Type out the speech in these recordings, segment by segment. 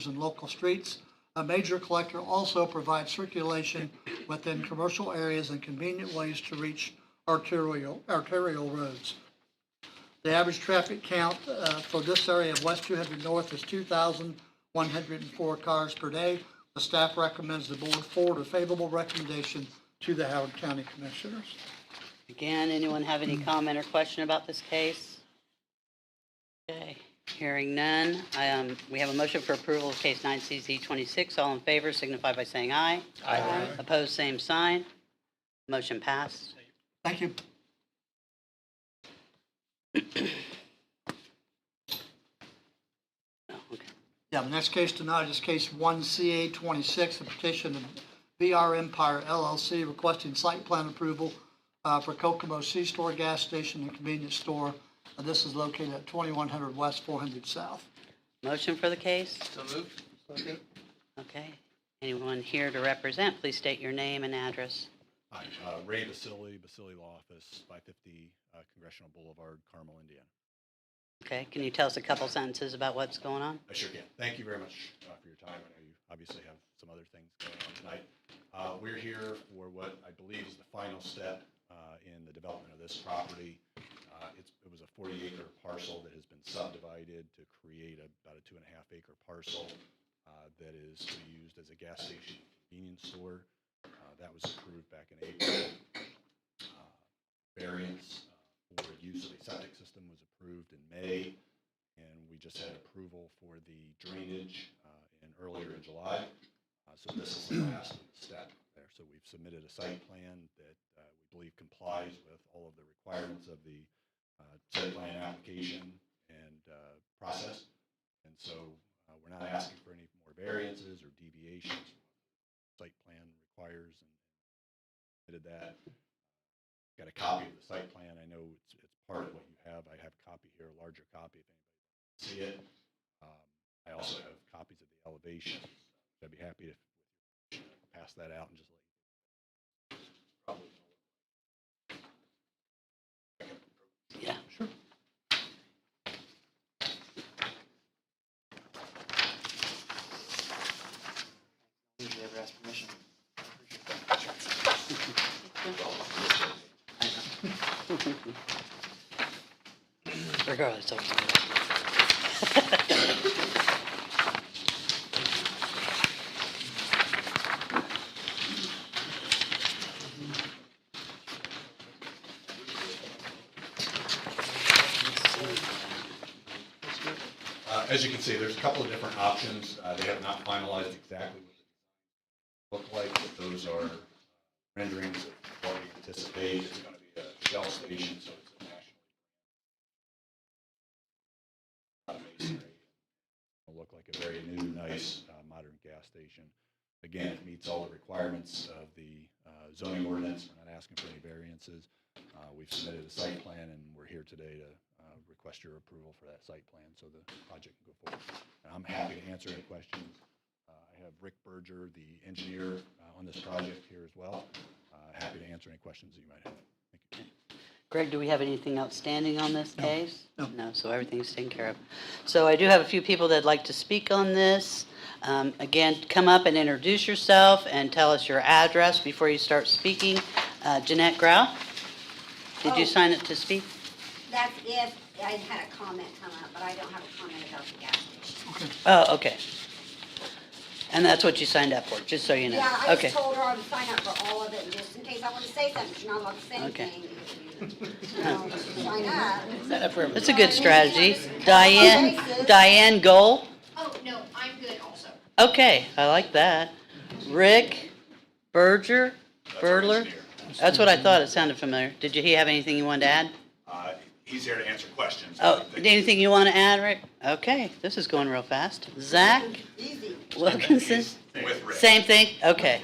and local streets. A major collector also provides circulation within commercial areas and convenient ways to reach arterial roads. The average traffic count for this area of West 200 North is 2,104 cars per day. The staff recommends the board forward a favorable recommendation to the Howard County Commissioners. Again, anyone have any comment or question about this case? Okay, hearing none. We have a motion for approval of case 9CZ26. All in favor signify by saying aye. Aye. Opposed, same sign. Motion passed. Thank you. Oh, okay. Yeah, the next case tonight is case 1CA26, the petition of VR Empire LLC requesting site plan approval for Kokomo C-Store gas station and convenience store. This is located at 2100 West, 400 South. Motion for the case? So moved. Okay. Anyone here to represent, please state your name and address. Hi, Ray Basili, Basili Law Office, 550 Congressional Boulevard, Carmel, Indiana. Okay, can you tell us a couple sentences about what's going on? I sure can. Thank you very much for your time. I know you obviously have some other things going on tonight. We're here for what I believe is the final step in the development of this property. It was a 40-acre parcel that has been subdivided to create about a 2.5-acre parcel that is to be used as a gas station convenience store. That was approved back in April. Variance for use of a septic system was approved in May, and we just had approval for the drainage earlier in July. So this is the last step there. So we've submitted a site plan that we believe complies with all of the requirements of the site plan application and process. And so we're not asking for any more variances or deviations. Site plan requires and submitted that. Got a copy of the site plan. I know it's part of what you have. I have a copy here, a larger copy if anybody wants to see it. I also have copies of the elevation. I'd be happy to pass that out and just let you. Yeah, sure. Usually ever ask permission. Regardless of As you can see, there's a couple of different options. They have not finalized exactly what they look like, but those are renderings of what we anticipate. It's going to be a Shell station, so it's a national masonry. It'll look like a very new, nice, modern gas station. Again, it meets all the requirements of the zoning ordinance. We're not asking for any variances. We've submitted a site plan, and we're here today to request your approval for that site plan so the project can go forward. And I'm happy to answer any questions. I have Rick Berger, the engineer on this project here as well. Happy to answer any questions that you might have. Thank you. Greg, do we have anything outstanding on this case? No. No, so everything's taken care of. So I do have a few people that'd like to speak on this. Again, come up and introduce yourself and tell us your address before you start speaking. Jeanette Grau, did you sign up to speak? That's if I had a comment come up, but I don't have a comment about the gas station. Oh, okay. And that's what you signed up for, just so you know? Yeah, I Okay. just told her I would sign up for all of it, just in case I want to say something, she's not allowed to say Okay. anything. You know, sign up. That's a good strategy. Diane Gold? Oh, no, I'm good also. Okay, I like that. Rick Berger? Berler? That's what I thought, it sounded familiar. Did he have anything you wanted to add? He's here to answer questions. Oh, anything you want to add, Rick? Okay, this is going real fast. Zach Easy. Wilkinson? With Rick. Same thing? Okay.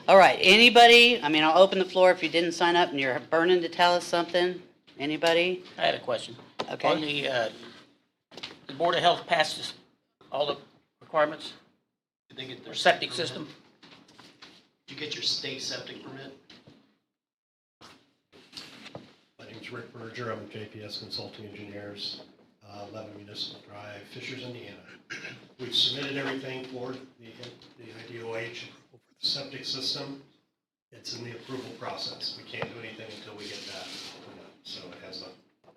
All right, anybody, I'll open the floor if you didn't sign up and you're burning to tell us something. Anybody? I had a question. Okay. On the Board of Health passes all the requirements Did they get their for septic permit? system? Did you get your state septic permit? My name's Rick Berger. I'm with JPS Consulting Engineers, 11 Municipal Drive, Fishers, Indiana. We've submitted everything for the IDOH for the septic system. It's in the approval process. We can't do anything until we get that. So it has not,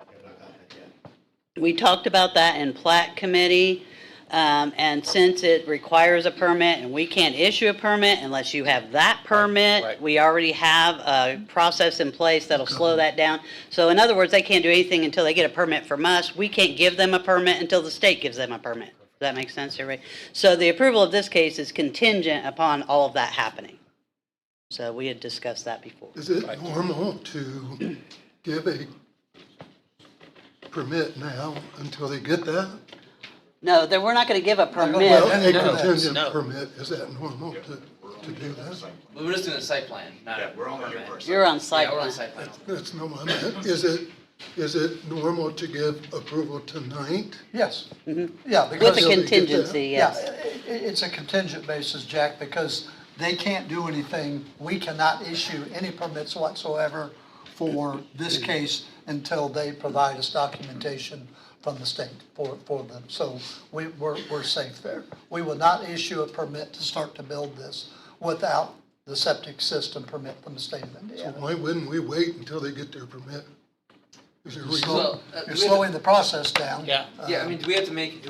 we have not gotten it yet. We talked about that in plat committee, and since it requires a permit and we can't issue a permit unless you have that permit, Right. we already have a process in place that'll slow that down. So in other words, they can't do anything until they get a permit from us. We can't give them a permit until the state gives them a permit. Does that make sense, everybody? So the approval of this case is contingent upon all of that happening. So we had discussed that before. Is it normal to give a permit now until they get that? No, then we're not gonna give a Well, permit. a No. contingent No. permit, is that normal to do that? We're just doing a site plan, not a we're only here permit. first. You're on site Yeah, we're on plan. site plan. That's no, I meant, is it normal to give approval tonight? Yes. Mhm. Yeah, With because, a Until they get that? contingency, yeah, yes. it's a contingent basis, Jack, because they can't do anything. We cannot issue any permits whatsoever for this case until they provide us documentation from the state for them. So we're safe there. We will not issue a permit to start to build this without the septic system permit from the state of So Indiana. why wouldn't we wait until they get their permit? Is there a reason? Well, You're slowing the process down. Yeah. Yeah, I mean, do we need to make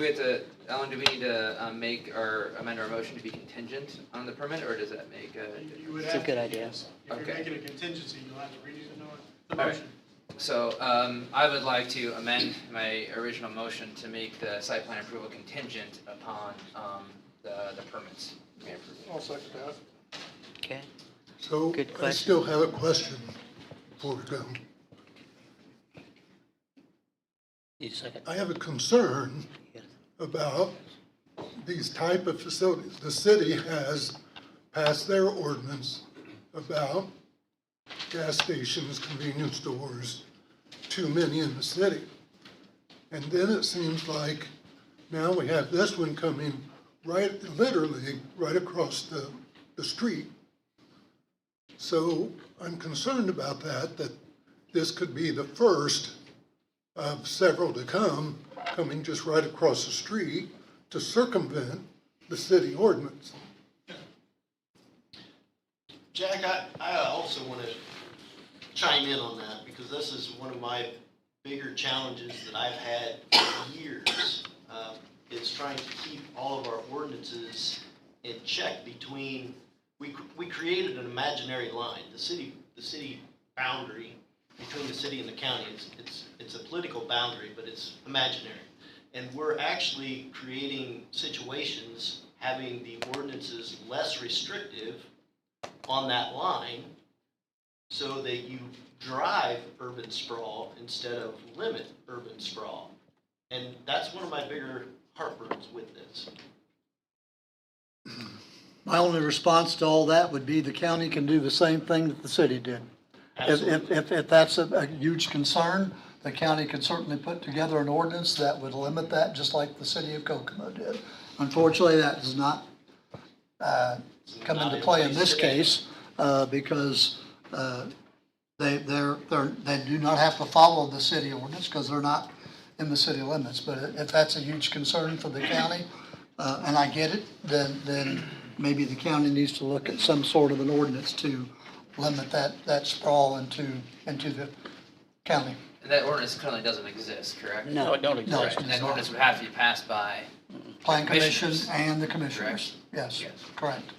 or amend our motion to be contingent on the permit, or does that make It's a good idea. If you're Okay. making a contingency, you'll have to read it in the All right. motion. So, I would like to amend my original motion to make the site plan approval contingent upon, the permits being approved. I'll second that. Okay. So Good I question. still have a question before we go. Need a second? I have a concern Yes. about these type of facilities. The city has passed their ordinance about gas stations, convenience stores, too many in the city. And then it seems like now we have this one coming right, literally, right across the street. So I'm concerned about that this could be the first of several to come, coming just right across the street to circumvent the city ordinance. Jack, I also want to chime in on that because this is one of my bigger challenges that I've had for years. Is trying to keep all of our ordinances in check between, we created an imaginary line, the city boundary between the city and the county. It's a political boundary, but it's imaginary. And we're actually creating situations, having the ordinances less restrictive on that line so that you drive urban sprawl instead of limit urban sprawl. And that's one of my bigger heartburns with this. My only response to all that would be the county can do the same thing that the city did. If that's a huge concern, the county could certainly put together an ordinance that would limit that, just like the city of Kokomo did. Unfortunately, that does not come into play in this case, because they do not have to follow the city ordinance, because they're not in the city limits. But if that's a huge concern for the county, and I get it, then maybe the county needs to look at some sort of an ordinance to limit that sprawl into the county. And that ordinance currently doesn't exist, correct? No, No. it don't No, exist. it's And that ordinance would have to be passed by, Plan commission Commissioners. and the commissioners. Yes, Yes. correct.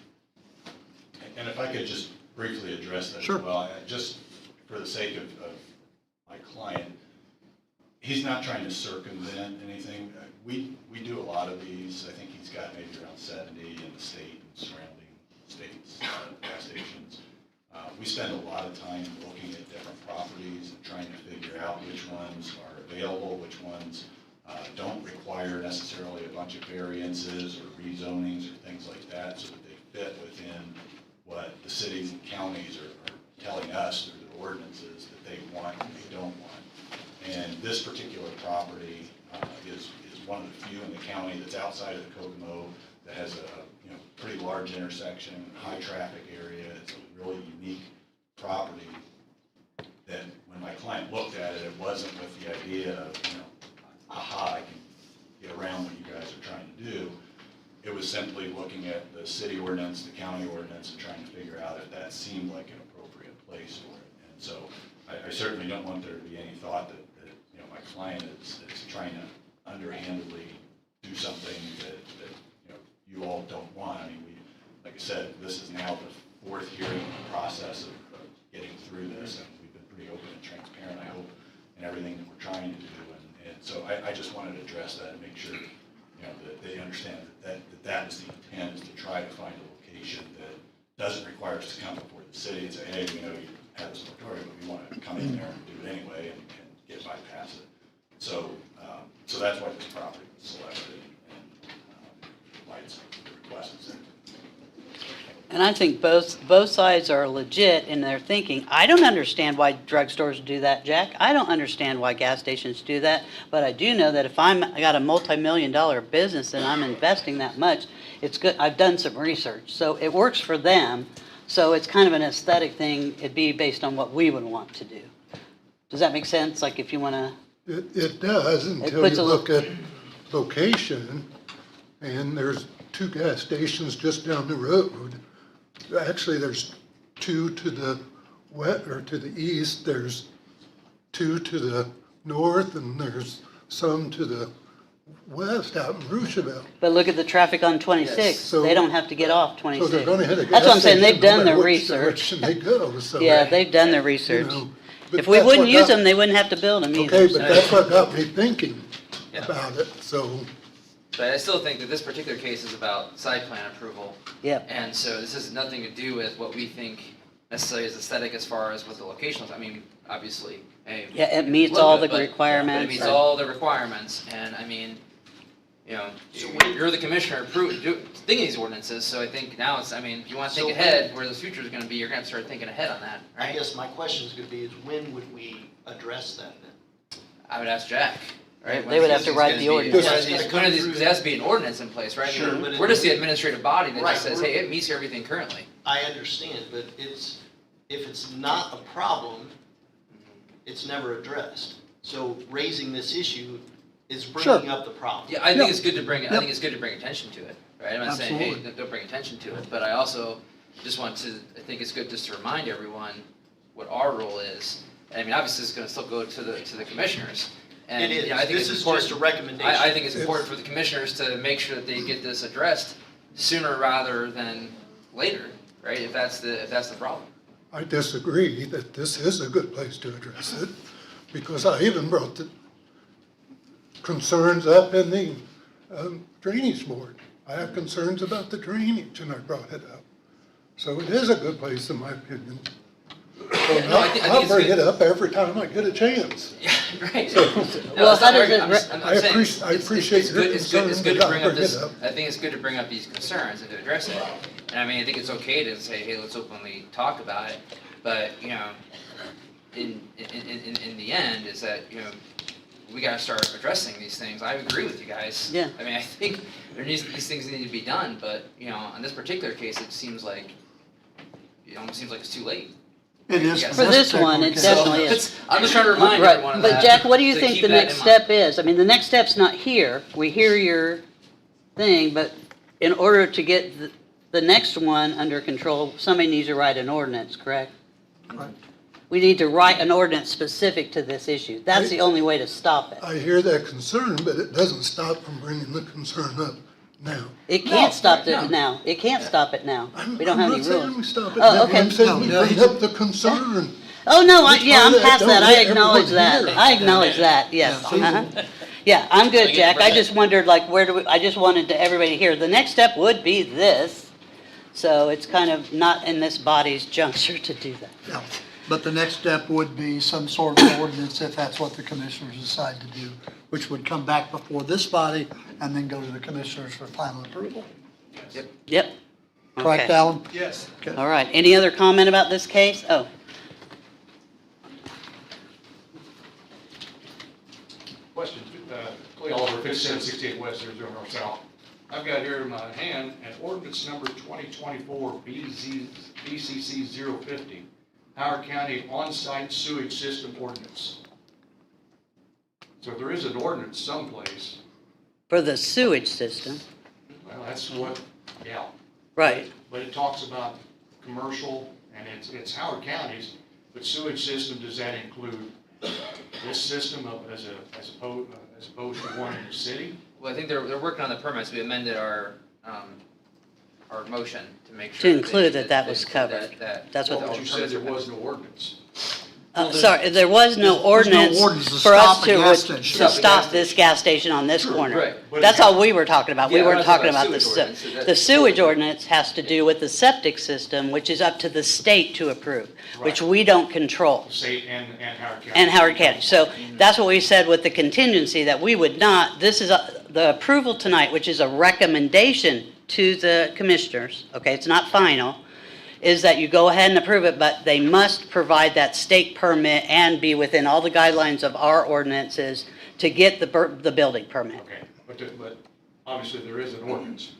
And if I could just briefly address that as Sure. well, just for the sake of my client, he's not trying to circumvent anything. We do a lot of these. I think he's got maybe around 70 in the state and surrounding states, gas stations. We spend a lot of time looking at different properties and trying to figure out which ones are available, which ones don't require necessarily a bunch of variances or rezonings or things like that, so that they fit within what the cities and counties are telling us through their ordinances that they want and they don't want. And this particular property is one of the few in the county that's outside of the Kokomo that has a pretty large intersection, high traffic area. It's a really unique property that when my client looked at it, it wasn't with the idea of, aha, I can get around what you guys are trying to do. it was simply looking at the city ordinance, the county ordinance, and trying to figure out if that seemed like an appropriate place for it. And so I certainly don't want there to be any thought that my client is trying to underhandedly do something that you all don't want. I mean, like I said, this is now the fourth hearing in the process of getting through this, and we've been pretty open and transparent, I hope, in everything that we're trying to do. And so I just wanted to address that and make sure, that they understand that is the intent, is to try to find a location that doesn't require us to come before the city and say, hey, we know you have this moratorium, but we want to come in there and do it anyway and get bypass it. So that's why this property was selected and why it's the request is there. And I think both sides are legit in their thinking. I don't understand why drugstores do that, Jack. I don't understand why gas stations do that. But I do know that if I got a multi-million-dollar business and I'm investing that much, it's good. I've done some research. So it works for them. So it's kind of an aesthetic thing. It'd be based on what we would want to do. Does that make sense? Like if you want to... It does until puts you a look at location, and there's 2 gas stations just down the road. Actually, there's 2 to the west, or to the east, there's 2 to the north, and there's some to the west out in Roosevelt. But look at the traffic on 26. Yes, so- They don't have to get off 26. So they're gonna hit a gas That's what I'm saying. station They've done no their matter which research. direction they go, so. Yeah, they've done their you research. know, but If we that's wouldn't what use got- them, they wouldn't have to build them either. Okay, but so- that's what got me thinking Yeah. about it, so. But I still think that this particular case is about site plan approval. Yep. And so this has nothing to do with what we think necessarily is aesthetic as far as what the location is. I mean, obviously, hey. Yeah, it meets look all good, the but- requirements. But it meets all the requirements, and I mean, you're the commissioner thinking these ordinances, so I think now it's, I mean, if you wanna think So ahead, where the future's gonna be, you're gonna have to start thinking ahead on that, I right? guess my question is gonna be is when would we address that then? I would ask Jack, right? They would have to write the ordinance. Because there has to be an ordinance in place, right? I mean, Sure, but we're just the administrative body that Right, just says, we're- hey, it meets everything currently. I understand, but if it's not a problem, it's never addressed. So raising this issue is bringing up the problem. Yeah, I think Yep. it's good to bring, I Yep. think it's good to bring attention to it, right? I'm not saying, hey, Absolutely. don't bring attention to it, but I also just want to, I think it's good just to remind everyone what our role is. I mean, obviously, it's gonna still go to the commissioners. And, It is. you know, I think This it's is important- just a recommendation. I think it's important for the commissioners to make sure that they get this addressed sooner rather than later, right? If that's the problem. I disagree that this is a good place to address it, because I even brought the concerns up in the drainage board. I have concerns about the drainage, and I brought it up. So it is a good place, in my opinion. So Yeah, no, I think I'll it's bring good. it up every time I get a chance. Yeah, right. So- No, Well, it's how not does arguing. it I'm re- just- I'm I saying appreciate- I it's appreciate good- your it's good concern, to but bring I'll up this, bring it up. I think it's good to bring up these concerns and to address it. And I mean, I think it's okay to say, hey, let's openly talk about it, but, in the end, is that, we gotta start addressing these things. I agree with you guys. Yeah. I mean, I think these things need to be done, but, on this particular case, it seems like, it almost seems like it's too late. It is. For For this one, it particular case. definitely is. it's- I'm just trying to remind Right, everyone of that. but Jack, what do you to think keep the that next in mind. step is? I mean, the next step's not here. We hear your thing, but in order to get the next one under control, somebody needs to write an ordinance, correct? Right. We need to write an ordinance specific to this issue. That's the only way to stop it. I hear that concern, but it doesn't stop from bringing the concern up now. It can't stop no. it now. It can't stop it now. We don't have any I'm not saying we rules. stop it Oh, now, okay. I'm saying we No, bring up the concern. Oh, no, Which yeah, part I'm of that past don't that. I let acknowledge everyone that. hear? I acknowledge that, yes. Yeah. Uh-huh. Yeah, I'm good, get Jack. to I bring just wondered, like, I just wanted to everybody to hear. The next step would be this. So it's kind of not in this body's juncture to do that. Yeah. But the next step would be some sort of ordinance if that's what the commissioners decide to do, which would come back before this body and then go to the commissioners for final approval. Yep. Correct, Okay. Alan? Yes. All right. Any other comment about this case? Oh, Question, Clay Oliver, 5768 West, 00 North South. I've got here in my hand an ordinance number 2024 BCC 050, Howard County On-Site Sewage System Ordinance. So there is an ordinance someplace. for the sewage system. Well, that's what, yeah. Right. But it talks about commercial, and it's Howard County's, but sewage system, does that include this system as opposed to one in the city? Well, I think they're working on the permits. We amended our motion to make sure. To include that was covered. That's what Well, the but you said there was no ordinance. Sorry, there was no There's no ordinance ordinance to for us stop a gas to station. stop this gas station on this corner. right. But That's it's- all we were talking about. We Yeah, we're weren't not talking talking about about the, sewage ordinance. the sewage ordinance has to do with the septic system, which is up to the state to approve, which Right. we don't control. State and Howard County. And Howard County. So that's what we said with the contingency, that we would not, this is the approval tonight, which is a recommendation to the commissioners, okay, it's not final, is that you go ahead and approve it, but they must provide that state permit and be within all the guidelines of our ordinances to get the building permit. Okay, but obviously there is an ordinance.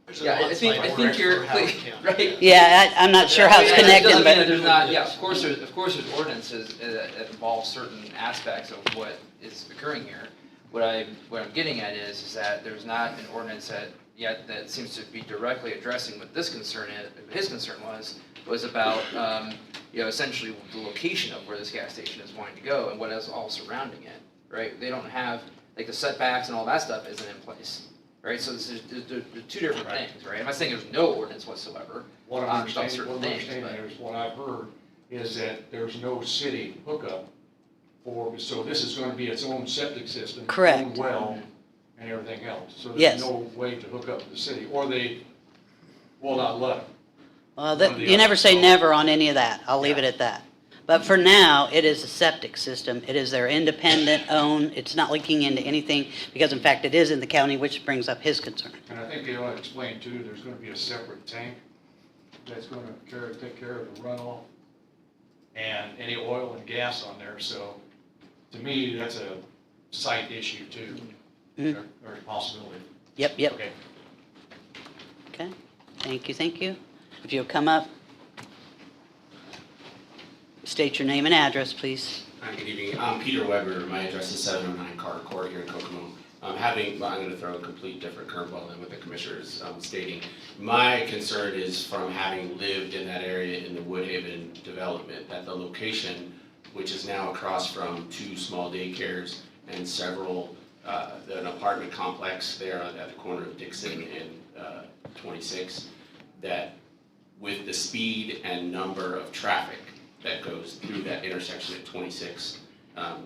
There's a Yeah, I monthly think ordinance you're, for Howard County. right. Yeah, I'm not sure how it's Yeah, it connected, doesn't mean that but, there's not, yeah, of course there's ordinances that involve certain aspects of what is occurring here. What I'm getting at is that there's not an ordinance that seems to be directly addressing what this concern is, his concern was about, essentially the location of where this gas station is wanting to go and what is all surrounding it, right? They don't have, like, the setbacks and all that stuff isn't in place, right? So they're two different things, right? I'm not saying there's no ordinance whatsoever. What I'm about understanding, certain what I'm things, understanding but- is, what I've heard, is that there's no city hookup so this is gonna be its own septic system. Correct. Own well, and everything else. So Yes. there's no way to hook up to the city, or they will not let them. well, you never say never on any of that. I'll leave it at that. But for now, it is a septic system. It is their independent own. It's not leaking into anything, because in fact, it is in the county, which brings up his concern. And I think they ought to explain too, there's gonna be a separate tank that's gonna take care of the runoff and any oil and gas on there, so to me, that's a site issue too, Mhm. or a possibility. Yep, yep. Okay. Okay, thank you. If you'll come up, state your name and address, please. Hi, good evening. I'm Peter Weber. My address is 709 Carter Court here in Kokomo. I'm going to throw a complete different curveball than what the commissioner is stating. My concern is from having lived in that area in the Woodhaven development, that the location, which is now across from 2 small daycares and several, an apartment complex there at the corner of Dixon and 26, that with the speed and number of traffic that goes through that intersection at 26,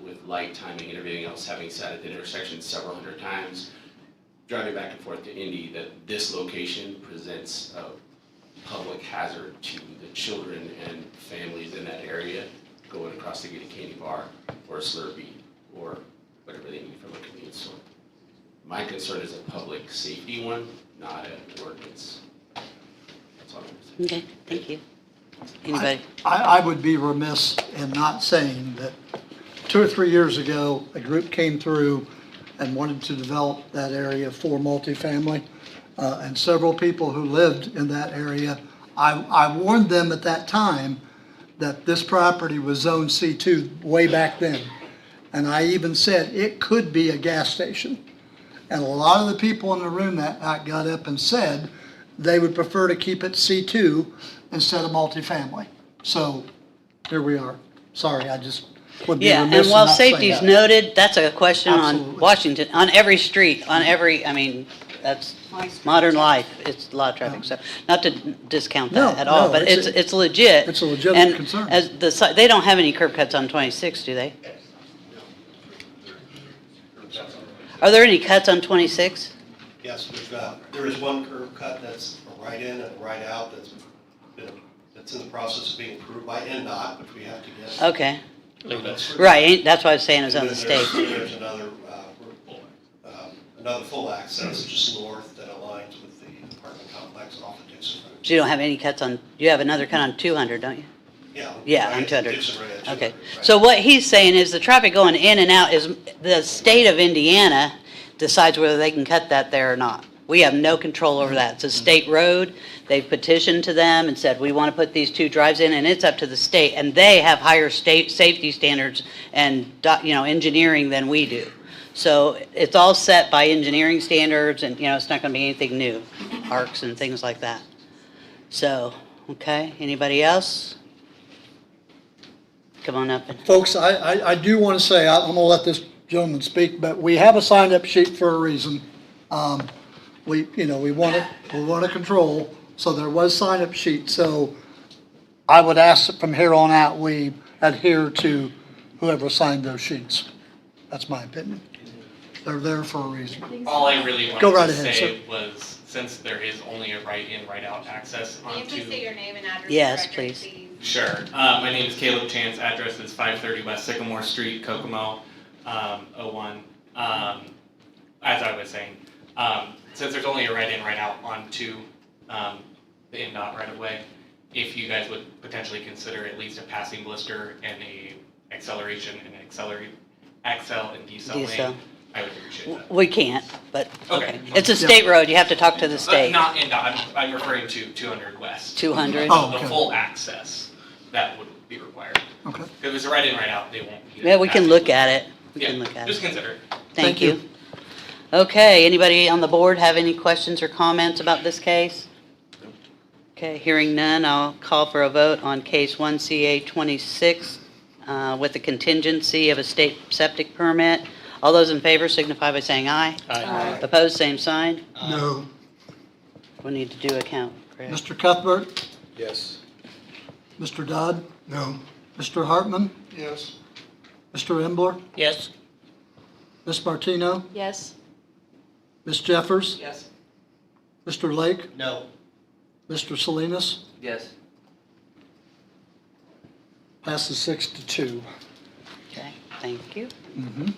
with light timing and everything else, having sat at the intersection several hundred times, driving back and forth to Indy, that this location presents a public hazard to the children and families in that area going across to get a candy bar or a Slurpee or whatever they need from a convenience store. My concern is a public safety one, not an ordinance. That's all I'm going to say. Okay, thank you. Anybody? I would be remiss in not saying that 2 or 3 years ago, a group came through and wanted to develop that area for multifamily. And several people who lived in that area, I warned them at that time that this property was zone C2 way back then. And I even said it could be a gas station. And a lot of the people in the room that got up and said they would prefer to keep it C2 instead of multifamily. So here we are. Sorry, I just would be Yeah, remiss and in while not saying safety's that. noted, that's a question on Absolutely. Washington, on every street, on every, that's modern life. It's a lot of traffic, so not to discount No, that at all, no, but it's it's legit. it's a legitimate And concern. as they don't have any curb cuts on 26, do they? Are there any cuts on 26? Yes, there is one curb cut that's a right in and a right out that's in the process of being approved by NDOT, which we have to get. Okay, permits for. right, that's what I was saying, it was And on the then state. there's another full access just north that aligns with the apartment complex off of Dixon Road. So you don't have any cuts on, you have another cut on 200, don't you? Yeah, right on at 200. Dixon, right at 200, Okay, right. so what he's saying is the traffic going in and out is, the state of Indiana decides whether they can cut that there or not. We have no control over that. It's a state road. They've petitioned to them and said, we want to put these 2 drives in, and it's up to the state. And they have higher state safety standards and, engineering than we do. So it's all set by engineering standards and, it's not gonna be anything new, arcs and things like that. So, okay, anybody else? Come on up and, Folks, I do want to say, I'm going to let this gentleman speak, but we have a sign-up sheet for a reason. We want to control, so there was sign-up sheet. So I would ask that from here on out, we adhere to whoever signed those sheets. That's my opinion. They're there for a reason. All I really Go wanted right to ahead, say was, since there is only a write-in, write-out access Can you please onto. say your name and address? Yes, for the record, please. Sure. My name is Caleb Chance. Address is 530 West Sycamore Street, Kokomo, 01. As I was saying, since there's only a write-in, write-out onto the NDOT right-of-way, if you guys would potentially consider at least a passing blister and a acceleration and accel and decel Decel. lane, I would appreciate that. we can't, but, Okay. okay. It's a state road, you have to talk to the But state. not NDOT, I'm referring to 200 West. 200? Oh, The okay. full access, that would be required. Okay. If it's a write-in, write-out, they won't. need a Yeah, we can passing look blister. at it. We can Yeah, look at just it. consider it. Thank you. Okay, anybody on the board have any questions or comments about this case? Okay, hearing none, I'll call for a vote on case 1CA26 with the contingency of a state septic permit. All those in favor signify by saying aye. Aye. Opposed, same sign. No. We need to do a count, correct? Mr. Cuthbert, Yes. Mr. Dodd, No. Mr. Hartman, Yes. Mr. Embler, Yes? Ms. Martino, Yes. Ms. Jeffers, Yes. Mr. Lake, No. Mr. Salinas. Yes. Passes 6-2. Okay, thank you. Mhm.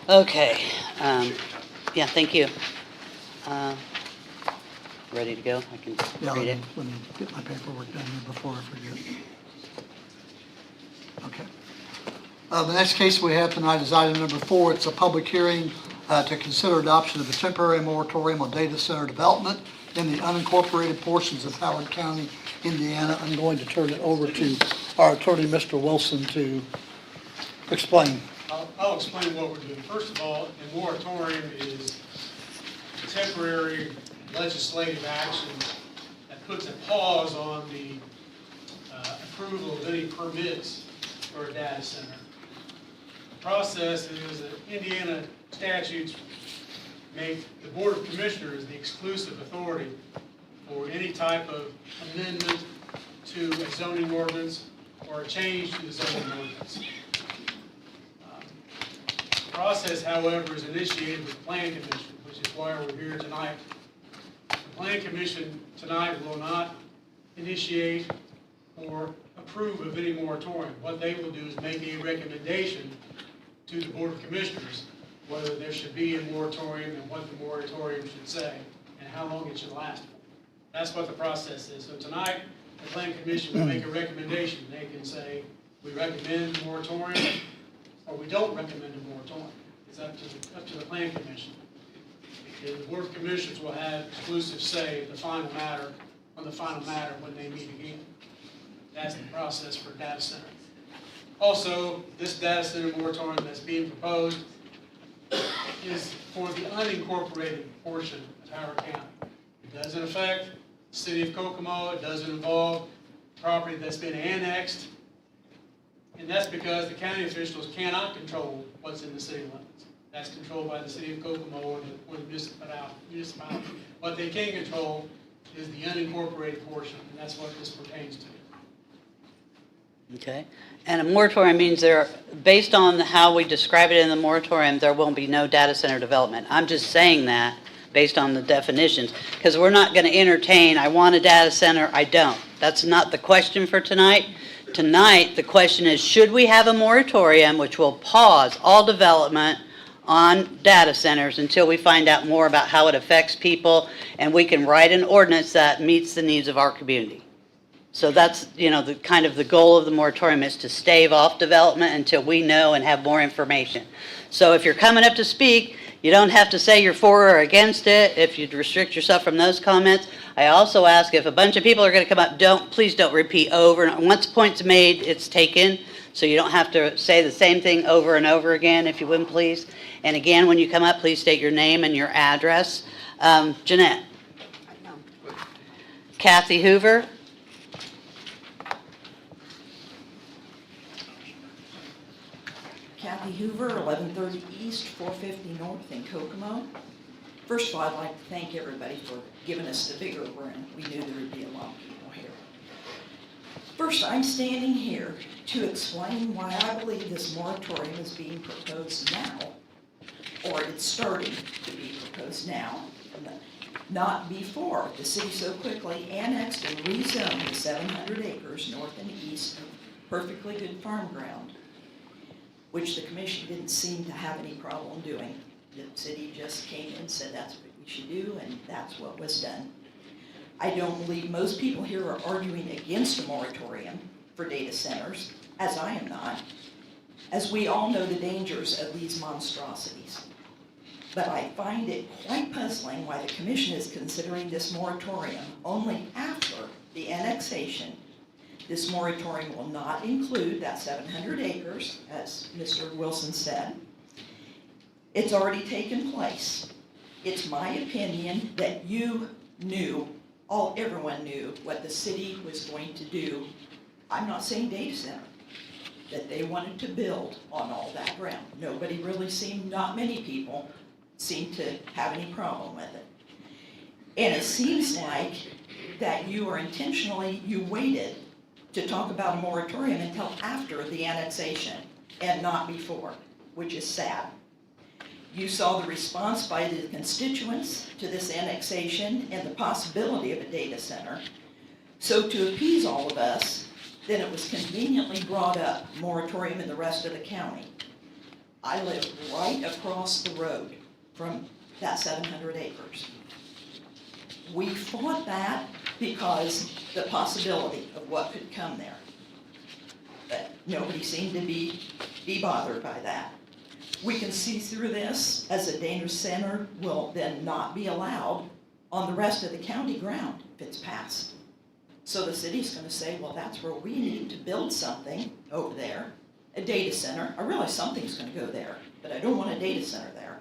Okay, yeah, thank you. Ready to go? I can Yeah, read it. let me get my paperwork done here before I forget. Okay. The next case we have tonight is item number 4. It's a public hearing to consider adoption of a temporary moratorium on data center development in the unincorporated portions of Howard County, Indiana. I'm going to turn it over to our attorney, Mr. Wilson, to explain. I'll explain what we're doing. First of all, a moratorium is temporary legislative action that puts a pause on the approval of any permits for a data center. The process is that Indiana statutes make the Board of Commissioners the exclusive authority for any type of amendment to a zoning ordinance or a change to the zoning ordinance. The process, however, is initiated with the Plan Commission, which is why we're here tonight. The Plan Commission tonight will not initiate or approve of any moratorium. What they will do is make a recommendation to the Board of Commissioners whether there should be a moratorium and what the moratorium should say and how long it should last for. That's what the process is. So tonight, the Plan Commission will make a recommendation. They can say, we recommend a moratorium, or we don't recommend a moratorium. It's up to the Plan Commission. And the Board of Commissioners will have exclusive say of the final matter, on the final matter when they meet again. That's the process for data center. Also, this data center moratorium that's being proposed is for the unincorporated portion of Howard County. It doesn't affect the city of Kokomo, it doesn't involve property that's been annexed, and that's because the county officials cannot control what's in the city limits. That's controlled by the city of Kokomo or the municipality. What they can control is the unincorporated portion, and that's what this pertains to. Okay, and a moratorium means based on how we describe it in the moratorium, there won't be no data center development. I'm just saying that based on the definitions, because we're not going to entertain, I want a data center, I don't. That's not the question for tonight. Tonight, the question is, should we have a moratorium which will pause all development on data centers until we find out more about how it affects people and we can write an ordinance that meets the needs of our community? So that's, the kind of the goal of the moratorium is to stave off development until we know and have more information. So if you're coming up to speak, you don't have to say you're for or against it. If you'd restrict yourself from those comments. I also ask if a bunch of people are going to come up, please don't repeat over. And once a point's made, it's taken. so you don't have to say the same thing over and over again, if you wouldn't please. And again, when you come up, please state your name and your address. Jeanette. Kathy Hoover. Kathy Hoover, 1130 East, 450 North in Kokomo. First of all, I'd like to thank everybody for giving us the bigger room. We knew there would be a lot of people here. First, I'm standing here to explain why I believe this moratorium is being proposed now, or it's starting to be proposed now, not before the city so quickly annexed and rezoned the 700 acres north and east of perfectly good farm ground, which the commission didn't seem to have any problem doing. The city just came in and said that's what we should do, and that's what was done. I don't believe most people here are arguing against a moratorium for data centers, as I am not, as we all know the dangers of these monstrosities. But I find it quite puzzling why the commission is considering this moratorium only after the annexation. This moratorium will not include that 700 acres, as Mr. Wilson said. It's already taken place. It's my opinion that you knew, everyone knew what the city was going to do. I'm not saying data center, that they wanted to build on all that ground. Nobody really seemed, not many people seemed to have any problem with it. And it seems like that you waited to talk about a moratorium until after the annexation and not before, which is sad. You saw the response by the constituents to this annexation and the possibility of a data center. So to appease all of us, then it was conveniently brought up, moratorium in the rest of the county. I live right across the road from that 700 acres. We fought that because the possibility of what could come there. But nobody seemed to be bothered by that. We can see through this as a data center will then not be allowed on the rest of the county ground if it's passed. So the city's going to say, well, that's where we need to build something over there, a data center. I realize something's going to go there, but I don't want a data center there.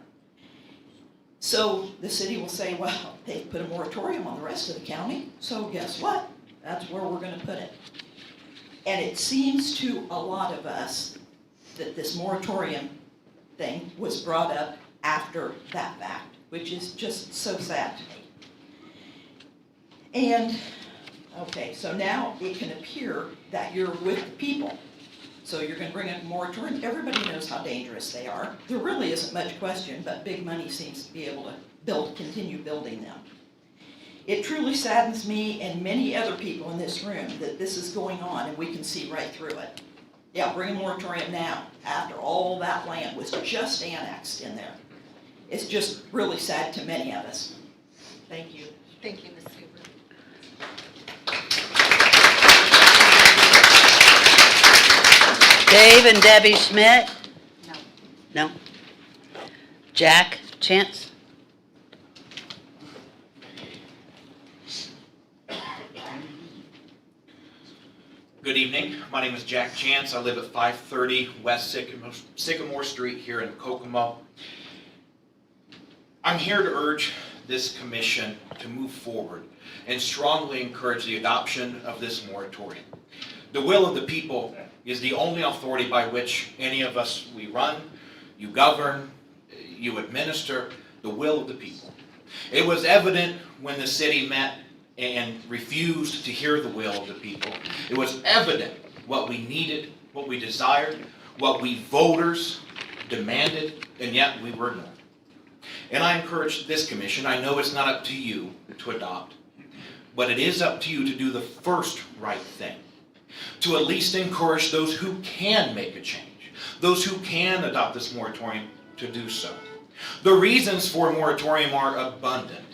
So the city will say, well, they put a moratorium on the rest of the county, so guess what? That's where we're going to put it. And it seems to a lot of us that this moratorium thing was brought up after that fact, which is just so sad to me. And, okay, so now it can appear that you're with the people. So you're going to bring up a moratorium. Everybody knows how dangerous they are. There really isn't much question, but big money seems to be able to continue building them. It truly saddens me and many other people in this room that this is going on and we can see right through it. Yeah, bring a moratorium now, after all that land was just annexed in there. It's just really sad to many of us. Thank you. Thank you, Ms. Hoover. Dave and Debbie Schmidt? No. No? Jack Chance? Good evening. My name is Jack Chance. I live at 530 West Sycamore Street here in Kokomo. I'm here to urge this commission to move forward and strongly encourage the adoption of this moratorium. The will of the people is the only authority by which any of us, we run, you govern, you administer, the will of the people. It was evident when the city met and refused to hear the will of the people. It was evident what we needed, what we desired, what we voters demanded, and yet we were ignored. And I encourage this commission, I know it's not up to you to adopt, but it is up to you to do the first right thing, to at least encourage those who can make a change, those who can adopt this moratorium to do so. The reasons for a moratorium are abundant.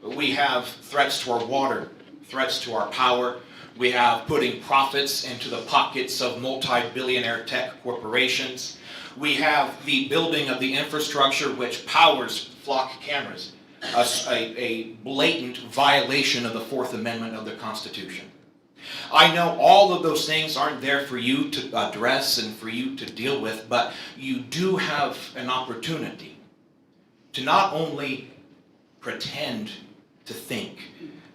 We have threats to our water, threats to our power. We have putting profits into the pockets of multi-billionaire tech corporations. We have the building of the infrastructure which powers flock cameras, a blatant violation of the Fourth Amendment of the Constitution. I know all of those things aren't there for you to address and for you to deal with, but you do have an opportunity to not only pretend to think,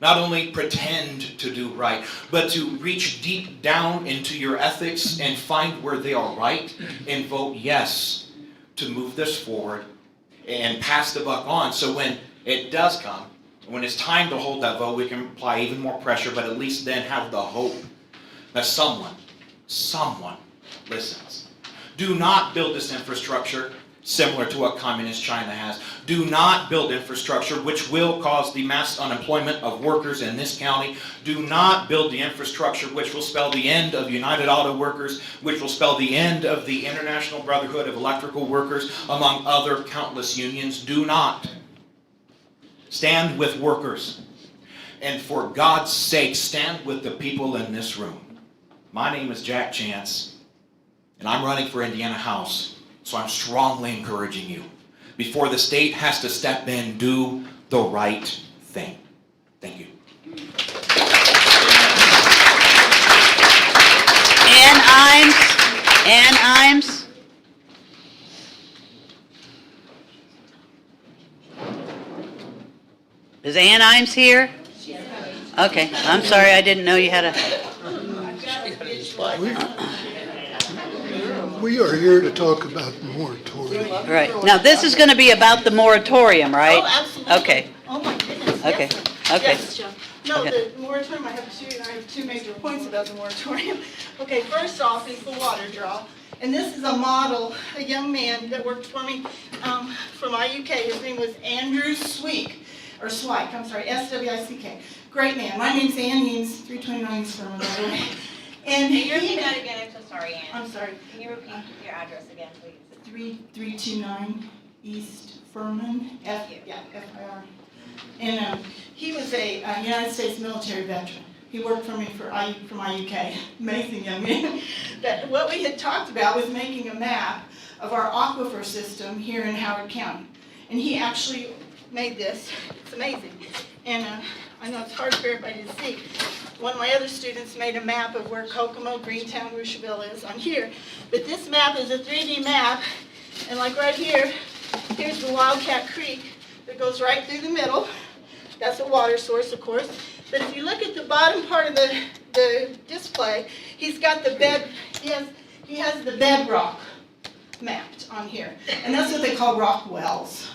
not only pretend to do right, but to reach deep down into your ethics and find where they are right and vote yes to move this forward and pass the buck on. So when it does come, when it's time to hold that vote, we can apply even more pressure, but at least then have the hope that someone listens. Do not build this infrastructure similar to what communist China has. Do not build infrastructure which will cause the mass unemployment of workers in this county. Do not build the infrastructure which will spell the end of United Auto Workers, which will spell the end of the International Brotherhood of Electrical Workers, among other countless unions. Do not. Stand with workers. And for God's sake, stand with the people in this room. My name is Jack Chance, and I'm running for Indiana House. So I'm strongly encouraging you. Before the state has to step in, do the right thing. Thank you. Ann Imes. Is Ann Imes here? Okay, I'm sorry, I didn't know you had a... We are here to talk about the moratorium. Right, now this is gonna be about the moratorium, right? Oh, absolutely. Okay, Oh, my goodness. okay, Yes, okay. Yes, Joe. No, Okay. the moratorium, I have two major points about the moratorium. Okay, first off is the water draw. And this is a model, a young man that worked for me from IUK. His name was Andrew Swick, or Swick, I'm sorry, S-W-I-C-K. Great man. My name's Ann Eames, 329 East Furman, by the way. And Can you repeat that again? I'm so sorry, Ann. I'm sorry. Can you repeat your address again, please? 329 East Furman, F-I-R. And he was a United States military veteran. He worked for me from IUK, amazing young man. That what we had talked about was making a map of our aquifer system here in Howard County. And he actually made this. It's amazing. And I know it's hard for everybody to see. One of my other students made a map of where Kokomo, Greentown, Rushville is on here. But this map is a 3D map. And like right here, here's the Wildcat Creek that goes right through the middle. That's a water source, of course. But if you look at the bottom part of the display, he's got the bed, he has the bedrock mapped on here. And that's what they call rock wells.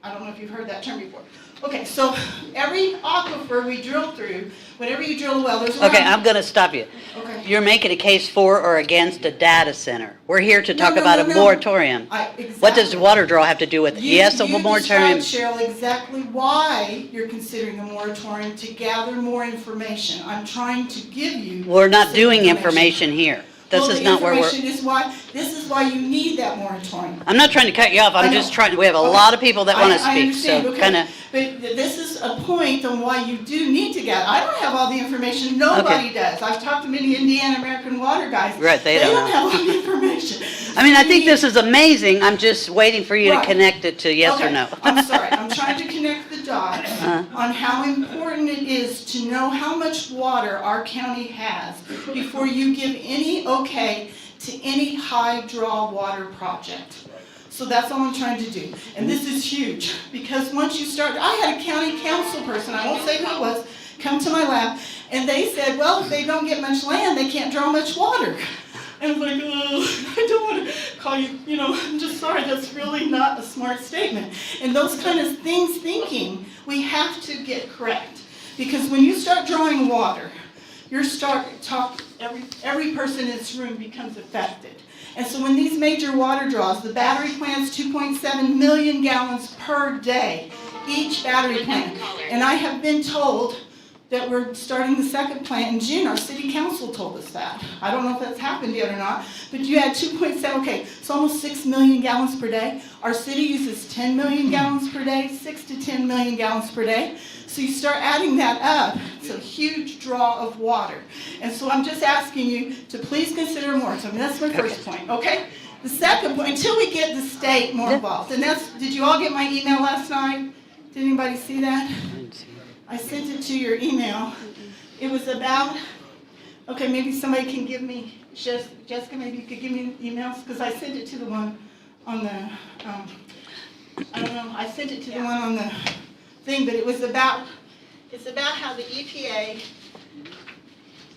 I don't know if you've heard that term before. Okay, so every aquifer we drill through, whenever you drill a well, there's one. Okay, I'm gonna stop you. Okay. You're making a case for or against a data center. We're here to talk No, about no, a no. moratorium. What does Exactly. water draw have to do with it? Yes, a moratorium. You described, Cheryl, exactly why you're considering a moratorium, to gather more information. I'm trying to give you. We're not some doing information here. This Well, is the not where we're, information this is why you need that moratorium. I'm not trying to cut you off, I I'm know. just trying, we have a Okay. lot of people that wanna I speak, understand, so okay. kinda, But this is a point on why you do need to gather. I don't have all the information, nobody does. I've talked to many Indiana American Water guys. Right, they don't know. have all the information. I mean, I think this is amazing, I'm just waiting for you to Right. connect it to yes or Okay, no. I'm sorry, I'm trying to connect the dots on how important it is to know how much water our county has before you give any okay to any high draw water project. So that's all I'm trying to do. And this is huge, because once you start, I had a county council person, I won't say who it was, come to my lab, and they said, well, if they don't get much land, they can't draw much water. And I was like, oh, I don't want to call you, I'm just sorry, that's really not a smart statement. And those kind of things thinking, we have to get correct. Because when you start drawing water, every person in this room becomes affected. And so when these major water draws, the battery plant's 2.7 million gallons per day, each battery plant. And I have been told that we're starting the second plant in June. Our city council told us that. I don't know if that's happened yet or not, but you had 2.7, okay, it's almost 6 million gallons per day. Our city uses 10 million gallons per day, 6 to 10 million gallons per day. So you start adding that up, it's a huge draw of water. And so I'm just asking you to please consider more. So that's my first point, okay? The second point, until we get the state more involved, and did you all get my email last night? Did anybody see that? I sent it to your email. It was about Okay, maybe somebody can give me, Jessica, maybe you could give me emails, because I sent it to the one on the, I don't know, I sent it to the one on the thing, but it's about how the EPA,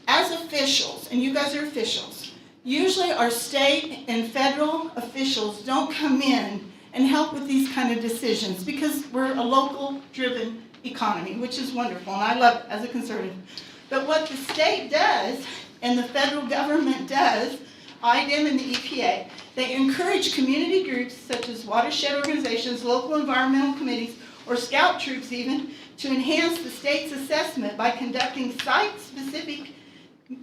as officials, and you guys are officials, usually our state and federal officials don't come in and help with these kind of decisions, because we're a local-driven economy, which is wonderful, and I love it as a conservative. But what the state does, and the federal government does, IDEM and the EPA, they encourage community groups such as watershed organizations, local environmental committees, or scout troops even, to enhance the state's assessment by conducting site-specific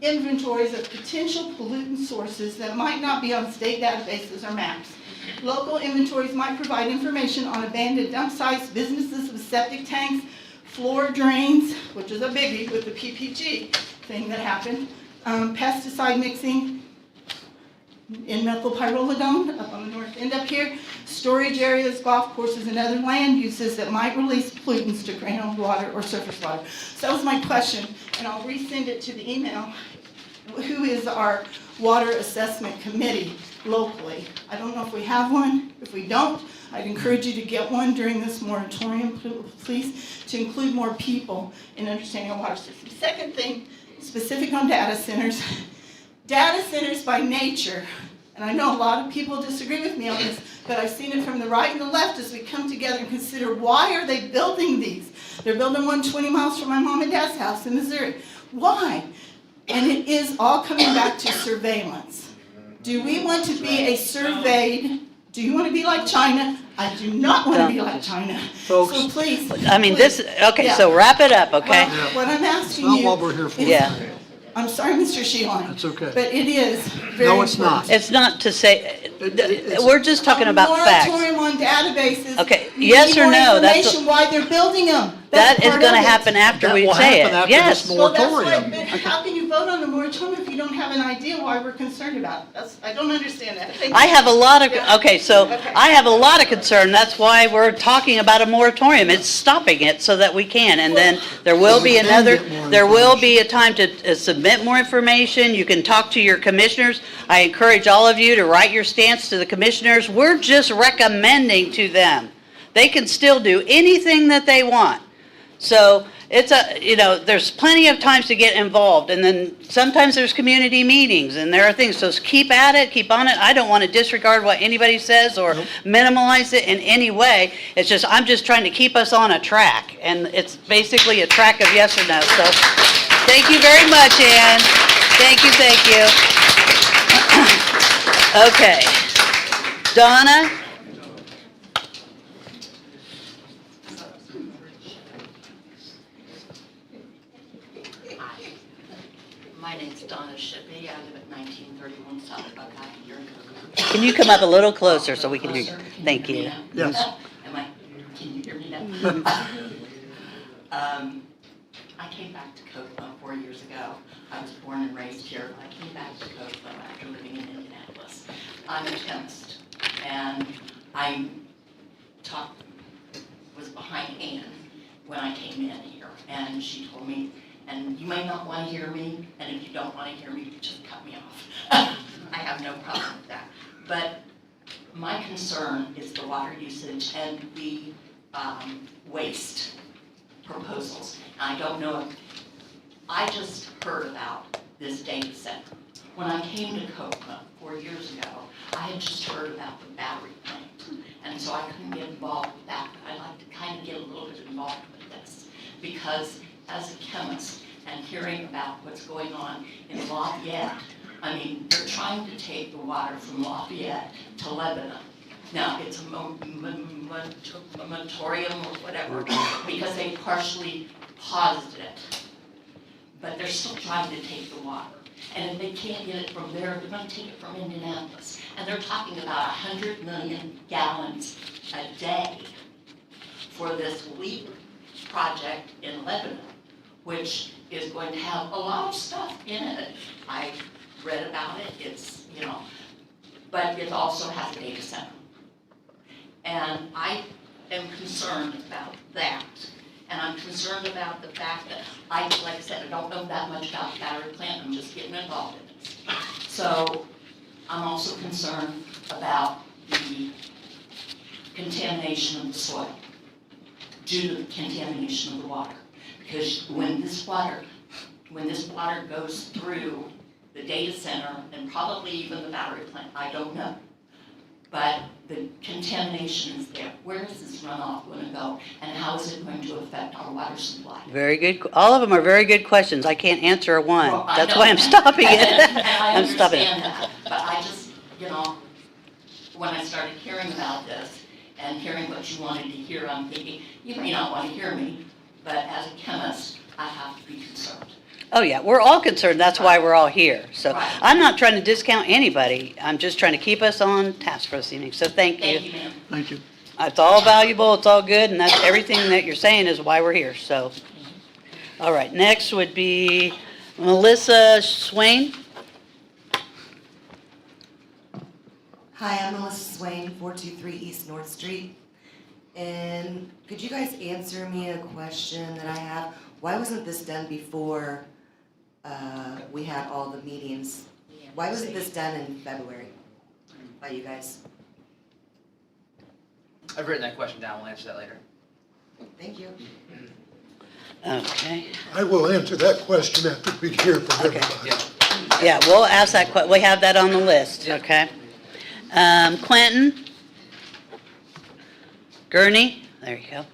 inventories of potential pollutant sources that might not be on state databases or maps. Local inventories might provide information on abandoned dump sites, businesses with septic tanks, floor drains, which is a biggie with the PPG thing that happened, pesticide mixing in methylpyrrolidone up on the north end up here, storage areas, golf courses, and other land uses that might release pollutants to groundwater or surface water. So that was my question, and I'll resend it to the email. Who is our water assessment committee locally? I don't know if we have one. If we don't, I'd encourage you to get one during this moratorium, please, to include more people in understanding our water system. Second thing, specific on data centers. Data centers by nature, and I know a lot of people disagree with me on this, but I've seen it from the right and the left as we come together and consider, why are they building these? They're building one 20 miles from my mom and dad's house in Missouri. Why? And it is all coming back to surveillance. Do we want to be a surveyed, do you want to be like China? I do not want to be like China. Folks, so please. I mean, please. okay, Yeah. so wrap it up, okay? Well, what I'm asking Not you. what we're here for. Yeah. I'm sorry, Mr. Sheehan. That's okay. But it is very No, it's important. not. It's not to say, It's- we're just talking about facts. Moratorium on databases. Okay, We yes need or more no, that's information why they're building them. That That's is part gonna of it. happen after That we will say happen it, after yes. this Well, that's moratorium. but how can you vote on the moratorium if you don't have an idea why we're concerned about it? I don't understand that. Thank I you. have a lot of, Yeah. okay, so Okay. I have a lot of concern, that's why we're talking about a moratorium. It's stopping it so that we can, and then there will be We can another, get more there will be a information. time to submit more information. You can talk to your commissioners. I encourage all of you to write your stance to the commissioners. We're just recommending to them. They can still do anything that they want. So it's there's plenty of times to get involved, and then sometimes there's community meetings, and there are things, so keep at it, keep on it. I don't want to disregard what anybody says or minimize it in any way. It's just, I'm just trying to keep us on a track, and it's basically a track of yes or no. So, thank you very much, Ann. Thank you. Okay. Donna? My name's Donna Shippey. I live at 1931 South Buckeye here in Kokomo. Can you come up a little closer so we can hear you? Closer? Can Thank hear me you. now? Yes. Can you hear me now? I came back to Kokomo 4 years ago. I was born and raised here. I came back to Kokomo after living in Indianapolis. I'm a chemist, and I was behind Ann when I came in here, and she told me, and you may not want to hear me, and if you don't want to hear me, just cut me off. I have no problem with that. But my concern is the water usage and the waste proposals. I don't know if, I just heard about this data center. When I came to Kokomo 4 years ago, I had just heard about the battery plant. And so I couldn't get involved with that. I'd like to kind of get a little bit involved with this. Because as a chemist and hearing about what's going on in Lafayette, I mean, they're trying to take the water from Lafayette to Lebanon. Now, it's a moratorium or whatever, because they partially paused it. But they're still trying to take the water. And if they can't get it from there, they're going to take it from Indianapolis. And they're talking about 100 million gallons a day for this LEAP project in Lebanon, which is going to have a lot of stuff in it. I read about it, it's, but it also has a data center. And I am concerned about that. And I'm concerned about the fact that like I said, I don't know that much about the battery plant, I'm just getting involved in it. So I'm also concerned about the contamination of the soil due to the contamination of the water. Because when this water goes through the data center and probably even the battery plant, I don't know. But the contamination is there. Where is this runoff going to go? And how is it going to affect our water supply? Very good. All of them are very good questions. I can't answer one. Well, I That's know why I'm that. stopping it. And I I'm stopping understand it. that, but I just, you know, when I started hearing about this and hearing what you wanted to hear, I'm thinking, you may not want to hear me, but as a chemist, I have to be concerned. Oh, yeah, we're all concerned. That's why we're all here. So Right. I'm not trying to discount anybody. I'm just trying to keep us on task for this evening. So thank you. Thank you, ma'am. Thank you. It's all valuable, it's all good, and that's everything that you're saying is why we're here, so. All right, next would be Melissa Swain. Hi, I'm Melissa Swain, 423 East North Street. And could you guys answer me a question that I have? Why wasn't this done before we had all the meetings? Why wasn't this done in February by you guys? I've written that question down, we'll answer that later. Thank you. Okay, I will answer that question after we hear from everybody. yeah, we'll ask that, we have that on the list, okay? Clinton? Gurney? There you go.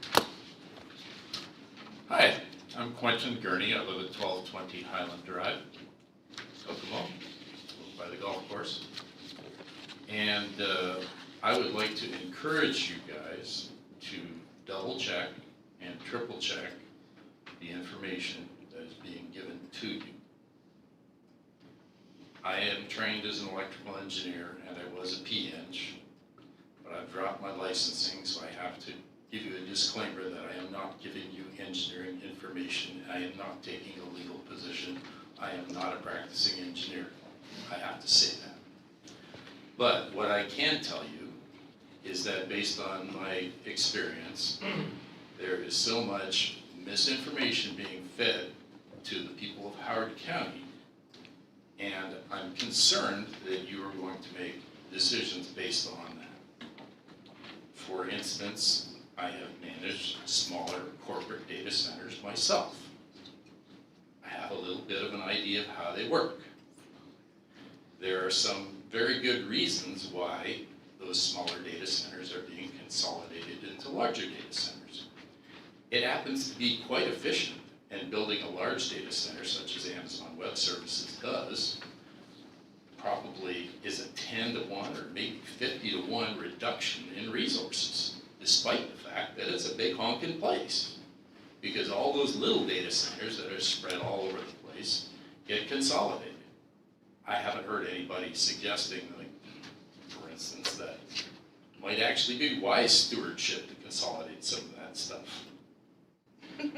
Hi, I'm Quentin Gurney. I live at 1220 Highland Drive, Kokomo, by the golf course. And I would like to encourage you guys to double check and triple check the information that is being given to you. I am trained as an electrical engineer and I was a P-Eng, but I've dropped my licensing, so I have to give you a disclaimer that I am not giving you engineering information. I am not taking a legal position. I am not a practicing engineer. I have to say that. But what I can tell you is that based on my experience, there is so much misinformation being fed to the people of Howard County, and I'm concerned that you are going to make decisions based on that. For instance, I have managed smaller corporate data centers myself. I have a little bit of an idea of how they work. There are some very good reasons why those smaller data centers are being consolidated into larger data centers. It happens to be quite efficient, and building a large data center such as Amazon Web Services does probably is a 10 to 1 or maybe 50 to 1 reduction in resources, despite the fact that it's a big honking place. Because all those little data centers that are spread all over the place get consolidated. I haven't heard anybody suggesting, like, for instance, that it might actually be wise stewardship to consolidate some of that stuff.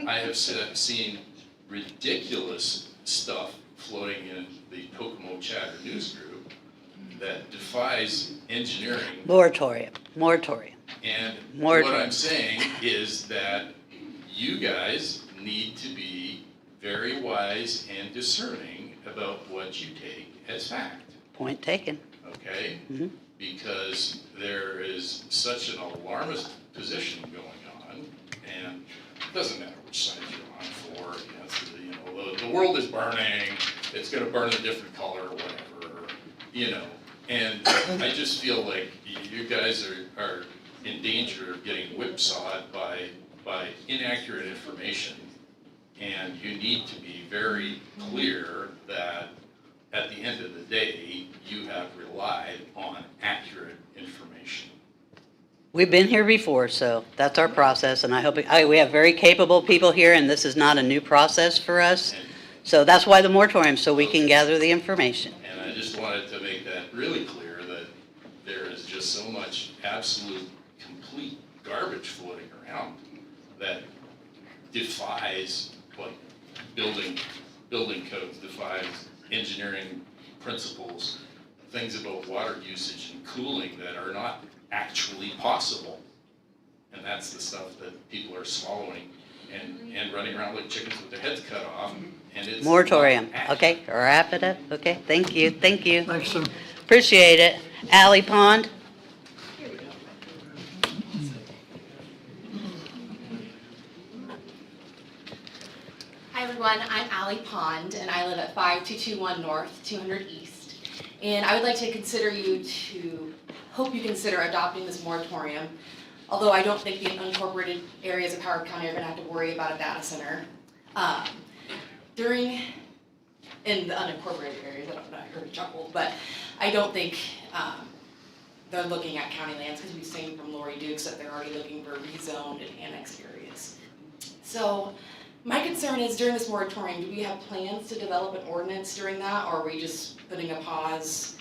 I have seen ridiculous stuff floating in the Kokomo Chatter news group that defies engineering. Moratorium. And what I'm saying is that you guys need to be very wise and discerning about what you take as fact. Point taken. Okay? Mhm. Because there is such an alarmist position going on, and it doesn't matter which side you're on, for, against, you know, the world is burning, it's gonna burn a different color or whatever, you know. And I just feel like you guys are in danger of getting whipsawed by inaccurate information. And you need to be very clear that at the end of the day, you have relied on accurate information. We've been here before, so that's our process, and I hope, we have very capable people here, and this is not a new process for us. So that's why the moratorium, so we can gather the information. And I just wanted to make that really clear, that there is just so much absolute, complete garbage floating around that defies what building codes, defies engineering principles, things about water usage and cooling that are not actually possible. And that's the stuff that people are swallowing and running around like chickens with their heads cut off, and it's. Moratorium. not Okay, wrap it up. Okay, thank you, thank you. Thanks, sir. Appreciate it. Alley Pond? Hi everyone, I'm Allie Pond and I live at 5221 North, 200 East. And I would like to hope you consider adopting this moratorium. Although I don't think the unincorporated areas of Howard County are gonna have to worry about a data center. In the unincorporated areas, I don't know, I heard a chuckle, but I don't think they're looking at county lands because we've seen from Lori Dukes that they're already looking for rezoned and annexed areas. So my concern is during this moratorium, do we have plans to develop an ordinance during that, or are we just putting a pause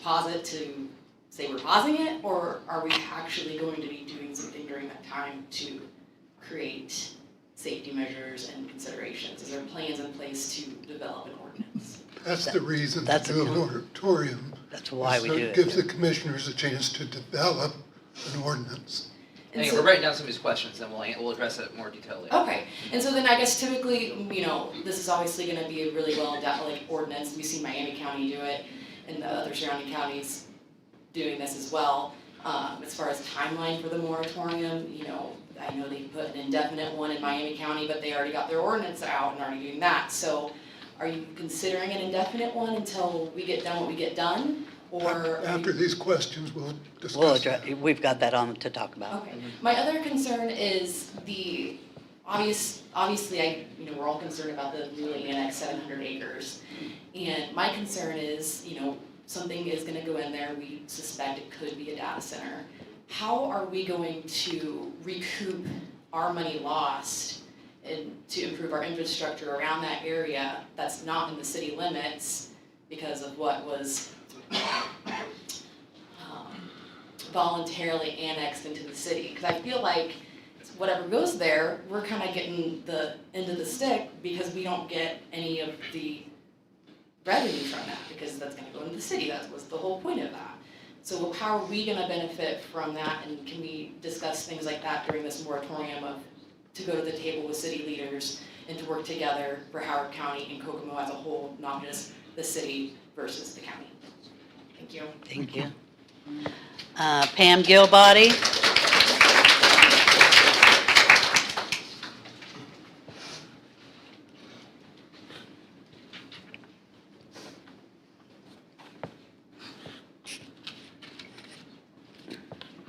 to say we're pausing it, or are we actually going to be doing something during that time to create safety measures and considerations? Is there plans in place to develop an ordinance? That's the reason to do a moratorium. That's why we do So it. it gives the commissioners a chance to develop an ordinance. I think we're writing down some of these questions, then we'll address it in more detail later. Okay, and so then I guess typically, this is obviously gonna be a really well ordinance. We see Miami County do it and the other surrounding counties doing this as well. As far as timeline for the moratorium, I know they put an indefinite one in Miami County, but they already got their ordinance out and already doing that. So are you considering an indefinite one until we get done what we get done? Or After these questions, we'll discuss. We'll address, we've got that on to talk about. Okay. My other concern is obviously, we're all concerned about the newly annexed 700 acres. And my concern is, something is gonna go in there, we suspect it could be a data center. How are we going to recoup our money lost and to improve our infrastructure around that area that's not in the city limits because of what was voluntarily annexed into the city? Because I feel like whatever goes there, we're kind of getting the end of the stick because we don't get any of the revenue from that because that's going to go into the city. That was the whole point of that. So how are we going to benefit from that, and can we discuss things like that during this moratorium to go to the table with city leaders and to work together for Howard County and Kokomo as a whole, not just the city versus the county? Thank you. Thank you. Pam Gilbody?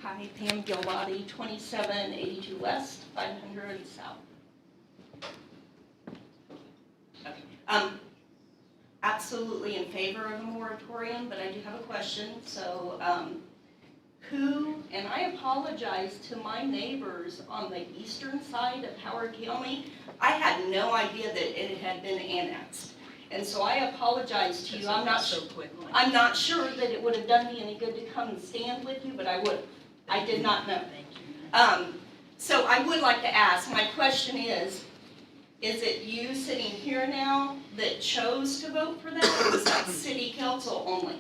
Hi, Pam Gilbody, 2782 West, 500 South. Okay. Absolutely in favor of a moratorium, but I do have a question. So, and I apologize to my neighbors on the eastern side of Howard County. I had no idea that it had been annexed. And so I apologize to you. I'm not sure that it would have done me any good to come and stand with you, but I would. I did not know. So I would like to ask, my question is it you sitting here now that chose to vote for that, or is that city council only?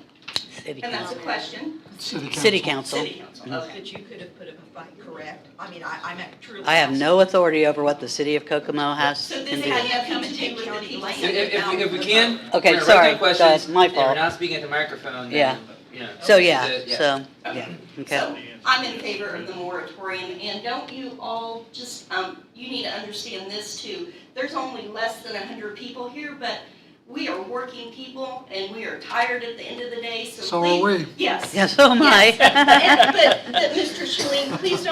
City And that's a question. City Council. City council, okay. But you could have put up a fight, correct? I mean, I'm truly. I have no authority over what the city of Kokomo has So can this do. had nothing to do with the people. If we can, Okay, we're gonna write sorry, down questions, guys, my and we're fault. not speaking at the microphone. Yeah. then, So, yeah, okay. So I'm in favor of the moratorium, and don't you all just, you need to understand this too. There's only less than 100 people here, but we are working people, and we are tired at the end of the day, so So please. are we. Yes. Yeah, so am I. But Mr. Schilling, please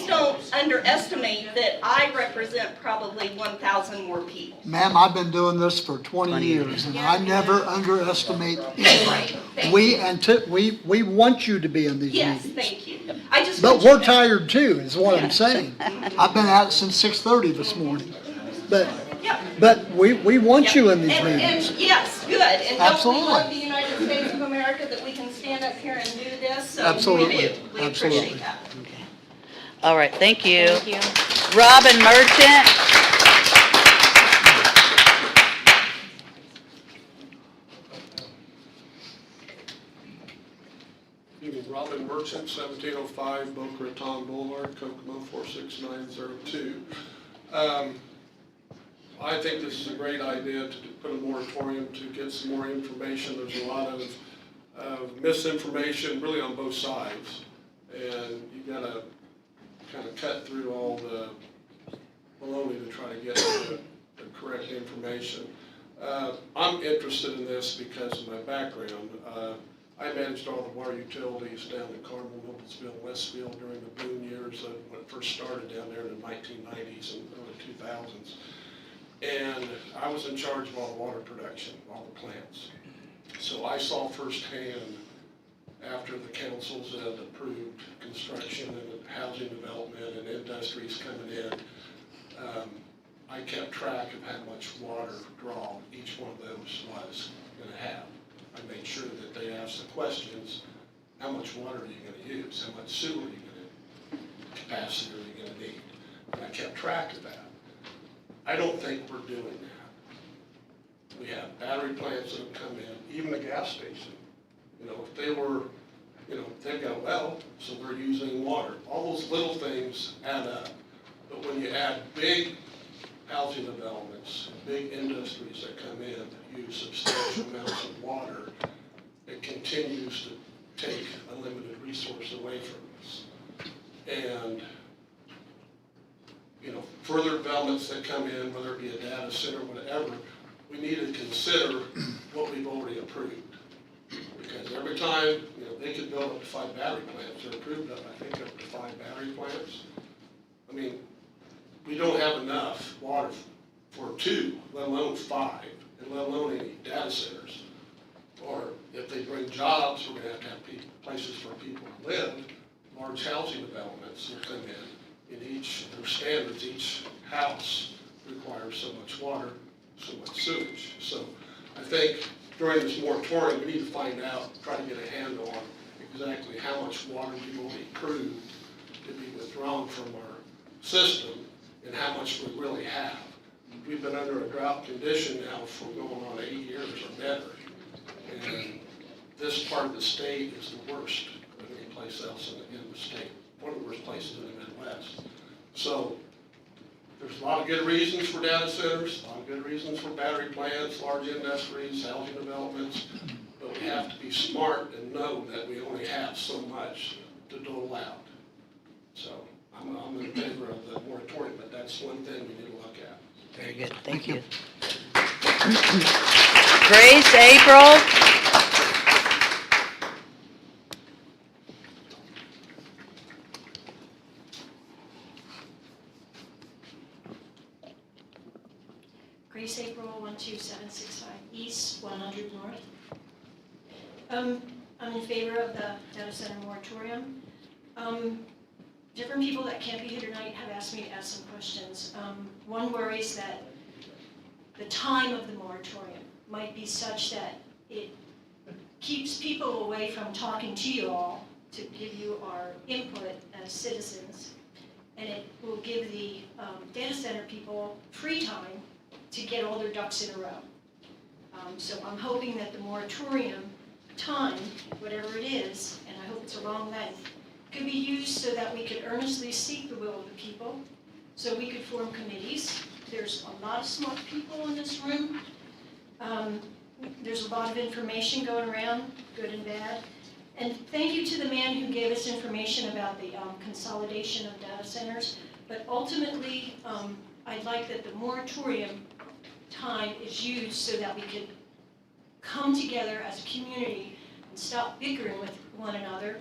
don't underestimate that I represent probably 1,000 more people. Ma'am, I've been doing this for 20 years, and I never underestimate anybody. We want you to be in these Yes, meetings. thank you. I just But want you we're to- tired too, is what I'm saying. I've been at it since 6:30 this morning. But we want you in these meetings. And yes, good, and don't we Absolutely. love the United States of America that we can stand up here and do this? So Absolutely. We do, we Absolutely. appreciate that. All right, thank you. Thank you. Robin Merchant? Robin Merchant, 1705 Boca Raton Boulevard, Kokomo 46902. I think this is a great idea to put a moratorium to get some more information. There's a lot of misinformation really on both sides. And you gotta kind of cut through all the baloney to try to get to the correct information. I'm interested in this because of my background. I managed all the water utilities down in Carmel, Noblesville, Westfield during the boom years when it first started down there in the 1990s and early 2000s. And I was in charge of all the water production, all the plants. So I saw firsthand, after the councils had approved construction and housing development and industries coming in, I kept track of how much water draw each one of those was going to have. I made sure that they asked the questions, how much water are you going to use? How much sewer are you going to, capacity are you going to need? And I kept track of that. I don't think we're doing that. We have battery plants that have come in, even the gas station. You know, if they were, you know, they've got a well, so we're using water. All those little things add up. But when you add big housing developments, big industries that come in that use substantial amounts of water, it continues to take a limited resource away from us. And, you know, further developments that come in, whether it be a data center or whatever, we need to consider what we've already approved. Because every time, you know, they could build up to 5 battery plants, they're approved up, I think, up to 5 battery plants. I mean, we don't have enough water for 2, let alone 5, and let alone any data centers. Or if they bring jobs, we're gonna have places for people to live. Large housing developments will come in each, their standards, each house requires so much water, so much sewage. So I think during this moratorium, we need to find out, try to get a handle on exactly how much water we've already approved to be withdrawn from our system and how much we really have. We've been under a drought condition now for going on 8 years or better. And this part of the state is the worst of any place else in the state. One of the worst places in the Midwest. So there's a lot of good reasons for data centers, a lot of good reasons for battery plants, large industries, housing developments. But we have to be smart and know that we only have so much to dole out. So I'm in favor of the moratorium, but that's one thing we need to look at. Very good, thank you. Grace, April? Grace April, 12765 East, 100 North. I'm in favor of the data center moratorium. Different people that can't be here tonight have asked me to ask some questions. One worries that the time of the moratorium might be such that it keeps people away from talking to you all to give you our input as citizens. And it will give the data center people free time to get all their ducks in a row. So I'm hoping that the moratorium time, whatever it is, and I hope it's a long length, could be used so that we could earnestly seek the will of the people, so we could form committees. There's a lot of smart people in this room. There's a lot of information going around, good and bad. And thank you to the man who gave us information about the consolidation of data centers. But ultimately, I'd like that the moratorium time is used so that we could come together as a community and stop bickering with one another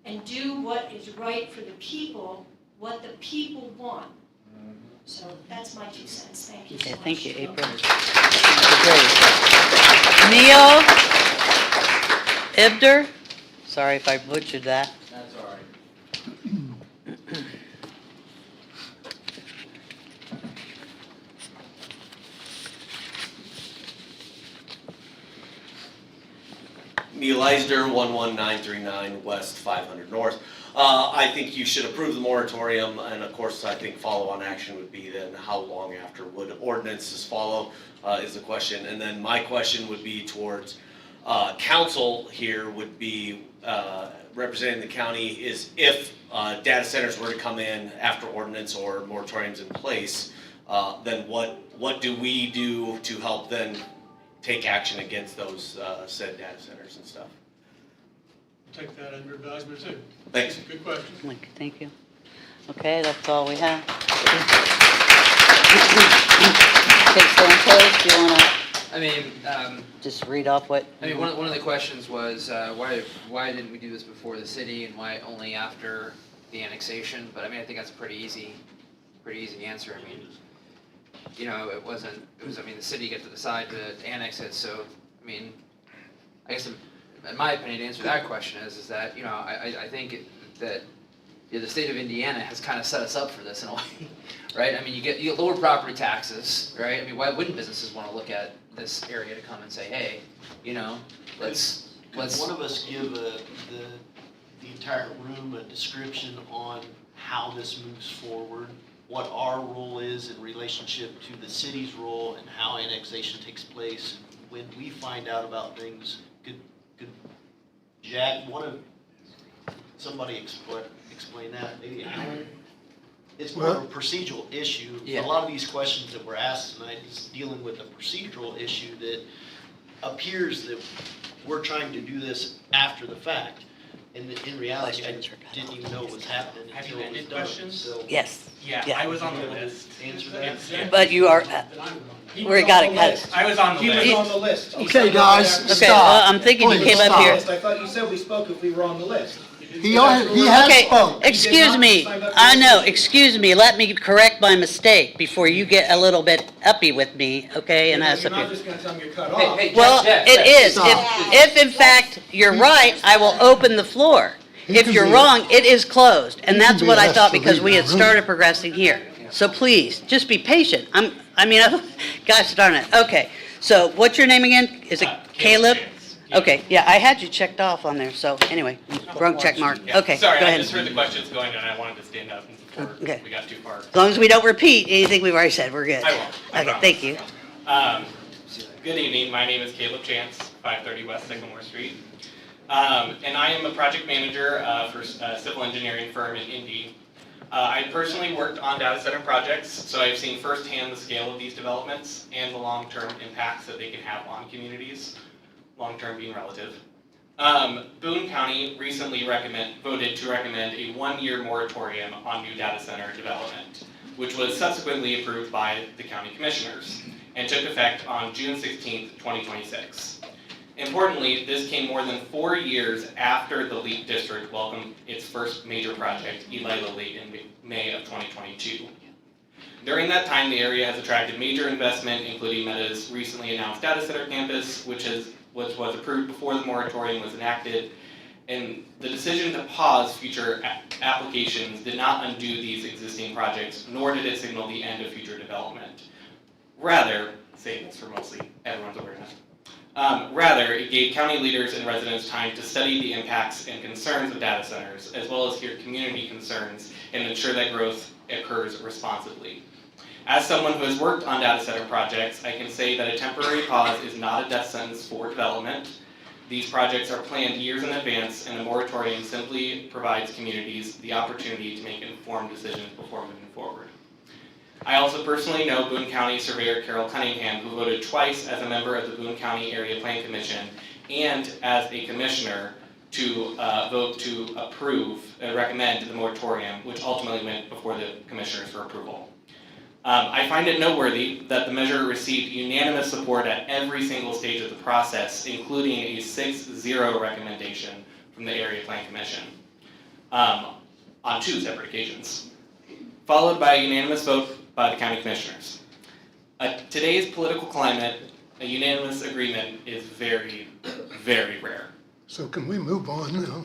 and do what is right for the people, what the people want. So that's my 2 cents. Thank you so much. Thank you, April. Neil Ibder? Sorry if I butchered that. That's all right. Neil Eisner, 11939 West 500 North. I think you should approve the moratorium, and of course, I think follow-on action would be then how long after would ordinances follow is the question. And then my question would be towards council here would be representing the county is if data centers were to come in after ordinance or moratoriums in place, then what do we do to help then take action against those said data centers and stuff? Take that under advisement too. Thanks. Good question. Thank you. Okay, that's all we have. Okay, Santos, do you want to I mean, just read off what? I mean, one of the questions was, why didn't we do this before the city and why only after the annexation? But I mean, I think that's a pretty easy answer. I mean, you know, it was, I mean, the city got to decide to annex it, so, I mean, I guess in my opinion, to answer that question is that, you know, I think that the state of Indiana has kind of set us up for this in a way, right? I mean, you get lower property taxes, right? I mean, why wouldn't businesses want to look at this area to come and say, hey, you know, let's. Could one of us give the entire room a description on how this moves forward? What our role is in relationship to the city's role and how annexation takes place? When we find out about things, could Jack, somebody explain that, maybe Alan? It's more of a procedural issue. Yeah. A lot of these questions that were asked tonight is dealing with a procedural issue that appears that we're trying to do this after the fact. And in reality, I didn't even know what was happening until it was done. So Yes. Yeah, Yeah. I was on the list. answer that. But you are, we got it, cut it. I was on the He list. was on the list. He Okay, said guys, over there- Okay, well, I'm thinking you Please came up stop. here. I thought you said we spoke if we were on the list. He has Okay, spoke. excuse me, I know, excuse me, let me correct my mistake before you get a little bit uppy with me, okay? And ask You're not if just gonna tell me you're cut Hey, off. hey, well, Jack, it is. Stop. If in fact you're right, I will open the floor. He If can you're be- wrong, it is closed, and he that's can be what I asked thought to because leave we the had room. started progressing here. So please, just be patient. Gosh darn it. Okay, so what's your name again? Is it Caleb? Okay, yeah, I had you checked off on there, so anyway, wrong check mark. Yeah, Okay, go Sorry, I ahead. just heard the questions going and I wanted to stand up and support. Okay. We got too far. As long as we don't repeat anything we've already said, we're good. I won't. I Okay, promise. thank you. Good evening, my name is Caleb Chance, 530 West Sycamore Street. And I am a project manager for a civil engineering firm in Indy. I personally worked on data center projects, so I've seen firsthand the scale of these developments and the long-term impacts that they can have on communities, long-term being relative. Boone County recently voted to recommend a one-year moratorium on new data center development, which was subsequently approved by the county commissioners and took effect on June 16th, 2026. Importantly, this came more than 4 years after the LEAP district welcomed its first major project, Eli Lilly, in May of 2022. During that time, the area has attracted major investment, including Meta's recently announced data center campus, which was approved before the moratorium was enacted, and the decision to pause future applications did not undo these existing projects, nor did it signal the end of future development. Rather, saying this for mostly everyone's awareness, rather, it gave county leaders and residents time to study the impacts and concerns of data centers, as well as hear community concerns and ensure that growth occurs responsibly. As someone who has worked on data center projects, I can say that a temporary pause is not a death sentence for development. These projects are planned years in advance, and the moratorium simply provides communities the opportunity to make informed decisions before moving forward. I also personally know Boone County Surveyor Carol Cunningham, who voted twice as a member of the Boone County Area Plan Commission and as a commissioner to vote to approve and recommend the moratorium, which ultimately went before the commissioners for approval. I find it noteworthy that the measure received unanimous support at every single stage of the process, including a 6-0 recommendation from the Area Plan Commission on 2 separate occasions, followed by a unanimous vote by the county commissioners. Today's political climate, a unanimous agreement is very, very rare. So can we move on now?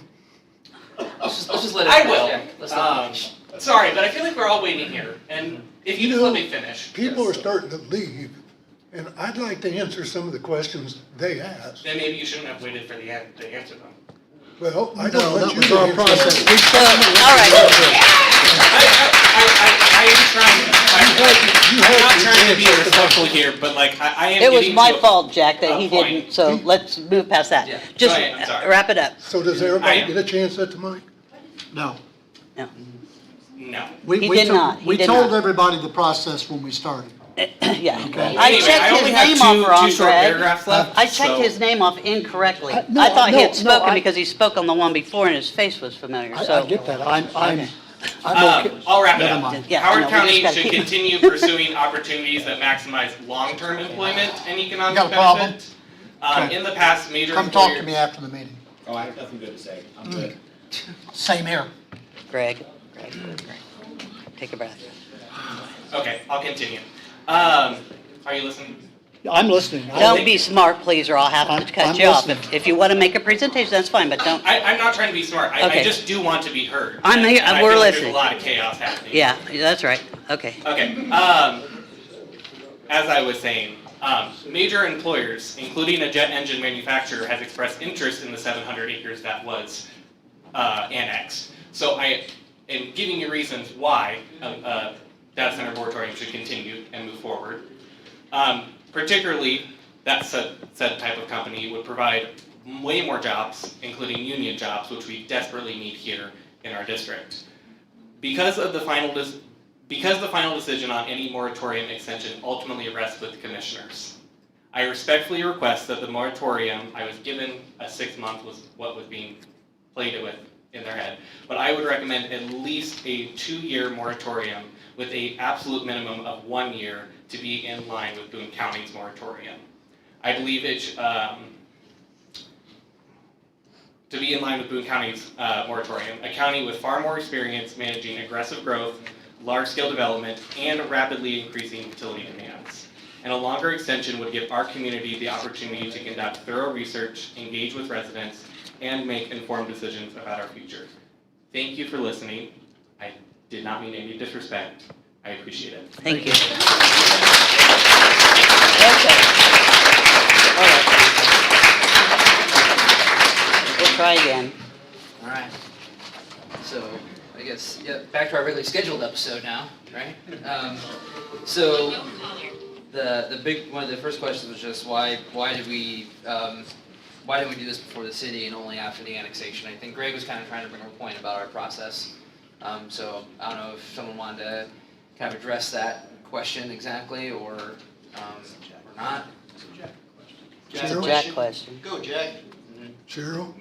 Let's just let it. I will. Yeah, let's let it. Sorry, but I feel like we're all waiting here, and if you just let me finish. People are starting to leave, and I'd like to answer some of the questions they asked. Then maybe you shouldn't have waited for the end to answer them. Well, I No, don't that want you was to our answer process. them. All right. I am trying, I'm not trying to be respectful here, but like, I am It was getting my to a- fault, Jack, that he a point. didn't, so let's move past that. Yeah. Just Go ahead, I'm sorry. wrap it up. So does everybody I- get a chance at the mic? No. No. No. We He did told- not. He We did told not. everybody the process when we started. Yeah. Okay. I Anyway, checked I his only have name two- off two wrong, short Greg. paragraphs left, I checked so- his name off incorrectly. No, I thought he had no, spoken I- because he spoke on the one before and his face was familiar, I so. get that. I'm okay. I'll wrap it Never up. mind. Yeah, Howard no, we County just gotta should keep- continue pursuing opportunities that maximize long-term employment and economic You got a problem? benefit. Okay. In the past, major Come talk to employers- me after the meeting. Oh, I have nothing good to say. I'm good. Same here. Greg, take a breath. Okay, I'll continue. Are you listening? I'm listening. Don't be smart, please, or I'll have to cut I'm you off. listening. If you want to make a presentation, that's fine, but don't, I'm not trying to be smart. I Okay. just do want to be heard. I'm here- And I we're feel like listening. There's a lot of chaos happening. yeah, that's right, okay. Okay. As I was saying, major employers, including a jet engine manufacturer, has expressed interest in the 700 acres that was annexed. So I am giving you reasons why data center moratorium should continue and move forward. Particularly, that said type of company would provide way more jobs, including union jobs, which we desperately need here in our district. Because the final decision on any moratorium extension ultimately rests with the commissioners, I respectfully request that the moratorium, I was given a 6-month was what was being played with in their head, but I would recommend at least a 2-year moratorium with a absolute minimum of 1 year to be in line with Boone County's moratorium. I believe it to be in line with Boone County's moratorium, a county with far more experience managing aggressive growth, large-scale development, and rapidly increasing utility demands. And a longer extension would give our community the opportunity to conduct thorough research, engage with residents, and make informed decisions about our future. Thank you for listening. I did not mean any disrespect. I appreciate it. Thank you. Okay. All right. We'll try again. All right. So, I guess, yeah, back to our regularly scheduled episode now, right? So, one of the first questions was just why did we do this before the city and only after the annexation? I think Greg was kind of trying to bring a point about our process. So, I don't know if someone wanted to kind of address that question exactly or not. It's a Jack question. Go, Jack. Cheryl?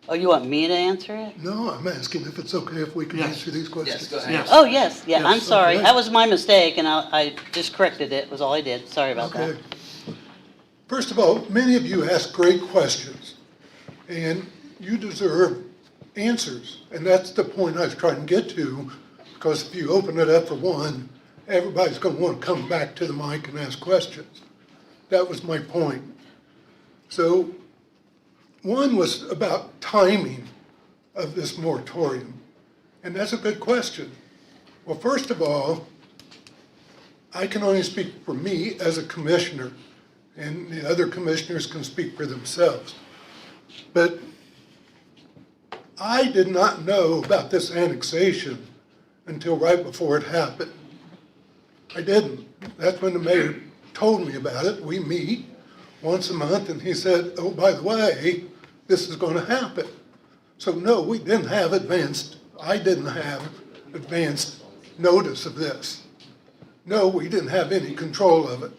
Oh, you want me to answer it? No, I'm asking if it's okay if we can answer these questions. Yes, go ahead. Yes. Oh, yes, yeah, I'm Yes, sorry. okay. That was my mistake, and I just corrected it, was all I did. Sorry about that. Okay. First of all, many of you ask great questions, and you deserve answers. And that's the point I was trying to get to, because if you open it up for one, everybody's going to want to come back to the mic and ask questions. That was my point. So, one was about timing of this moratorium, and that's a good question. Well, first of all, I can only speak for me as a commissioner, and the other commissioners can speak for themselves. But I did not know about this annexation until right before it happened. I didn't. That's when the mayor told me about it. We meet once a month, and he said, oh, by the way, this is going to happen. So no, we didn't have I didn't have advanced notice of this. No, we didn't have any control of it.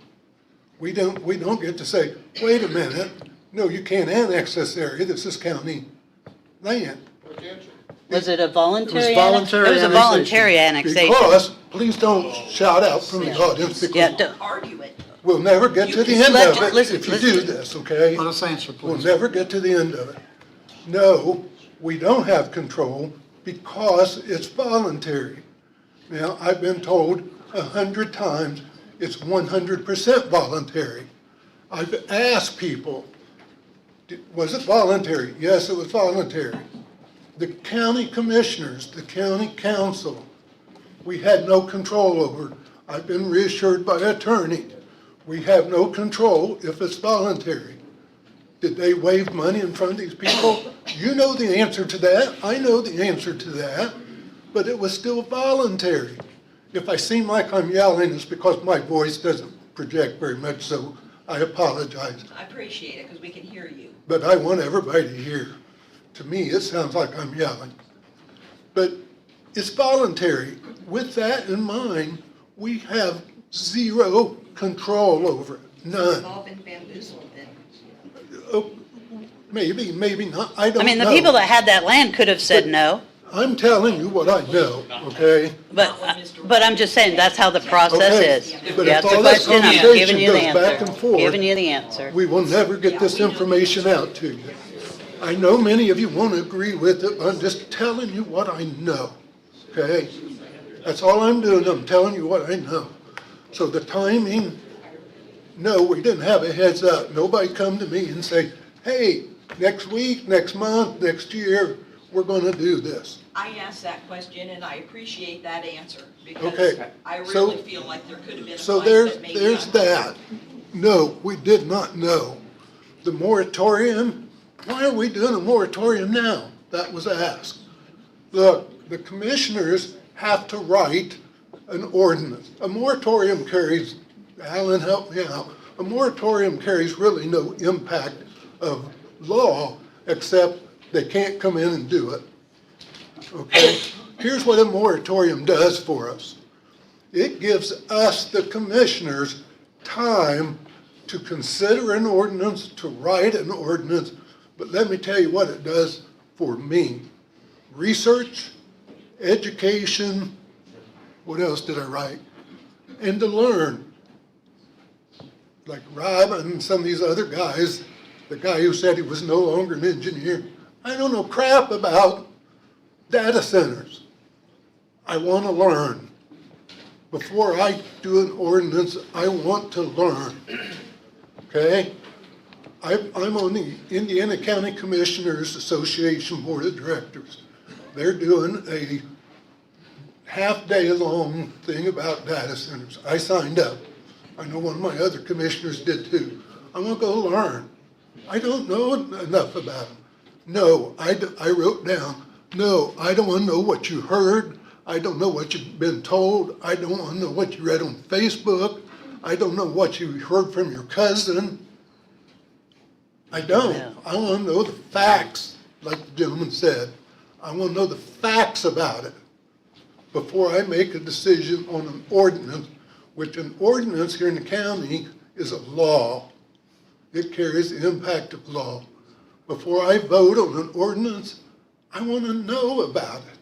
We don't get to say, wait a minute, no, you can't annex this area, this is county land. Was it a voluntary? It was voluntary It was a voluntary annexation. Because, please don't shout out from the audience, Yeah, because Argue it. we'll never get to the You end let- of it listen, if you listen. do this, okay? Let us answer, We'll please. never get to the end of it. No, we don't have control because it's voluntary. Now, I've been told 100 times it's 100% voluntary. I've asked people, was it voluntary? Yes, it was voluntary. The county commissioners, the county council, we had no control over. I've been reassured by an attorney. We have no control if it's voluntary. Did they waive money in front of these people? You know the answer to that. I know the answer to that. But it was still voluntary. If I seem like I'm yelling, it's because my voice doesn't project very much, so I apologize. I appreciate it because we can hear you. But I want everybody to hear. To me, it sounds like I'm yelling. But It's voluntary. With that in mind, we have zero control over it, none. We've all been bamboozled then. Oh, maybe, maybe not, I don't I know. mean, the people that had that land could have said no, I'm telling you what I know, okay? but I'm just saying, that's how the process Okay, is. but You if ask the all that question, I'm conversation giving you the goes back and answer. forth, Giving you the answer. we will never get this information out to you. I know many of you won't agree with it, but I'm just telling you what I know, okay? That's all I'm doing, I'm telling you what I know. So the timing, no, we didn't have a heads up. Nobody come to me and say, hey, next week, next month, next year, we're gonna do this. I asked that question and I appreciate that answer Okay, because I so- really feel like there could have been a So place there's, that maybe there's I'm- that. No, we did not know. The moratorium, why are we doing a moratorium now? That was asked. Look, the commissioners have to write an ordinance. A moratorium carries, Alan, help me out, a moratorium carries really no impact of law, except they can't come in and do it. Okay? Here's what a moratorium does for us. It gives us, the commissioners, time to consider an ordinance, to write an ordinance, but let me tell you what it does for me. Research, education, what else did I write? And to learn. Like Rob and some of these other guys, the guy who said he was no longer an engineer, I don't know crap about data centers. I want to learn. Before I do an ordinance, I want to learn. Okay? I'm on the Indiana County Commissioners Association Board of Directors. They're doing a half-day long thing about data centers. I signed up. I know one of my other commissioners did too. I'm gonna go learn. I don't know enough about them. No, I wrote down, no, I don't wanna know what you heard. I don't know what you've been told. I don't wanna know what you read on Facebook. I don't know what you heard from your cousin. I don't. I wanna know the facts, like the gentleman said. I wanna know the facts about it before I make a decision on an ordinance, which an ordinance here in the county is a law. It carries the impact of law. Before I vote on an ordinance, I want to know about it.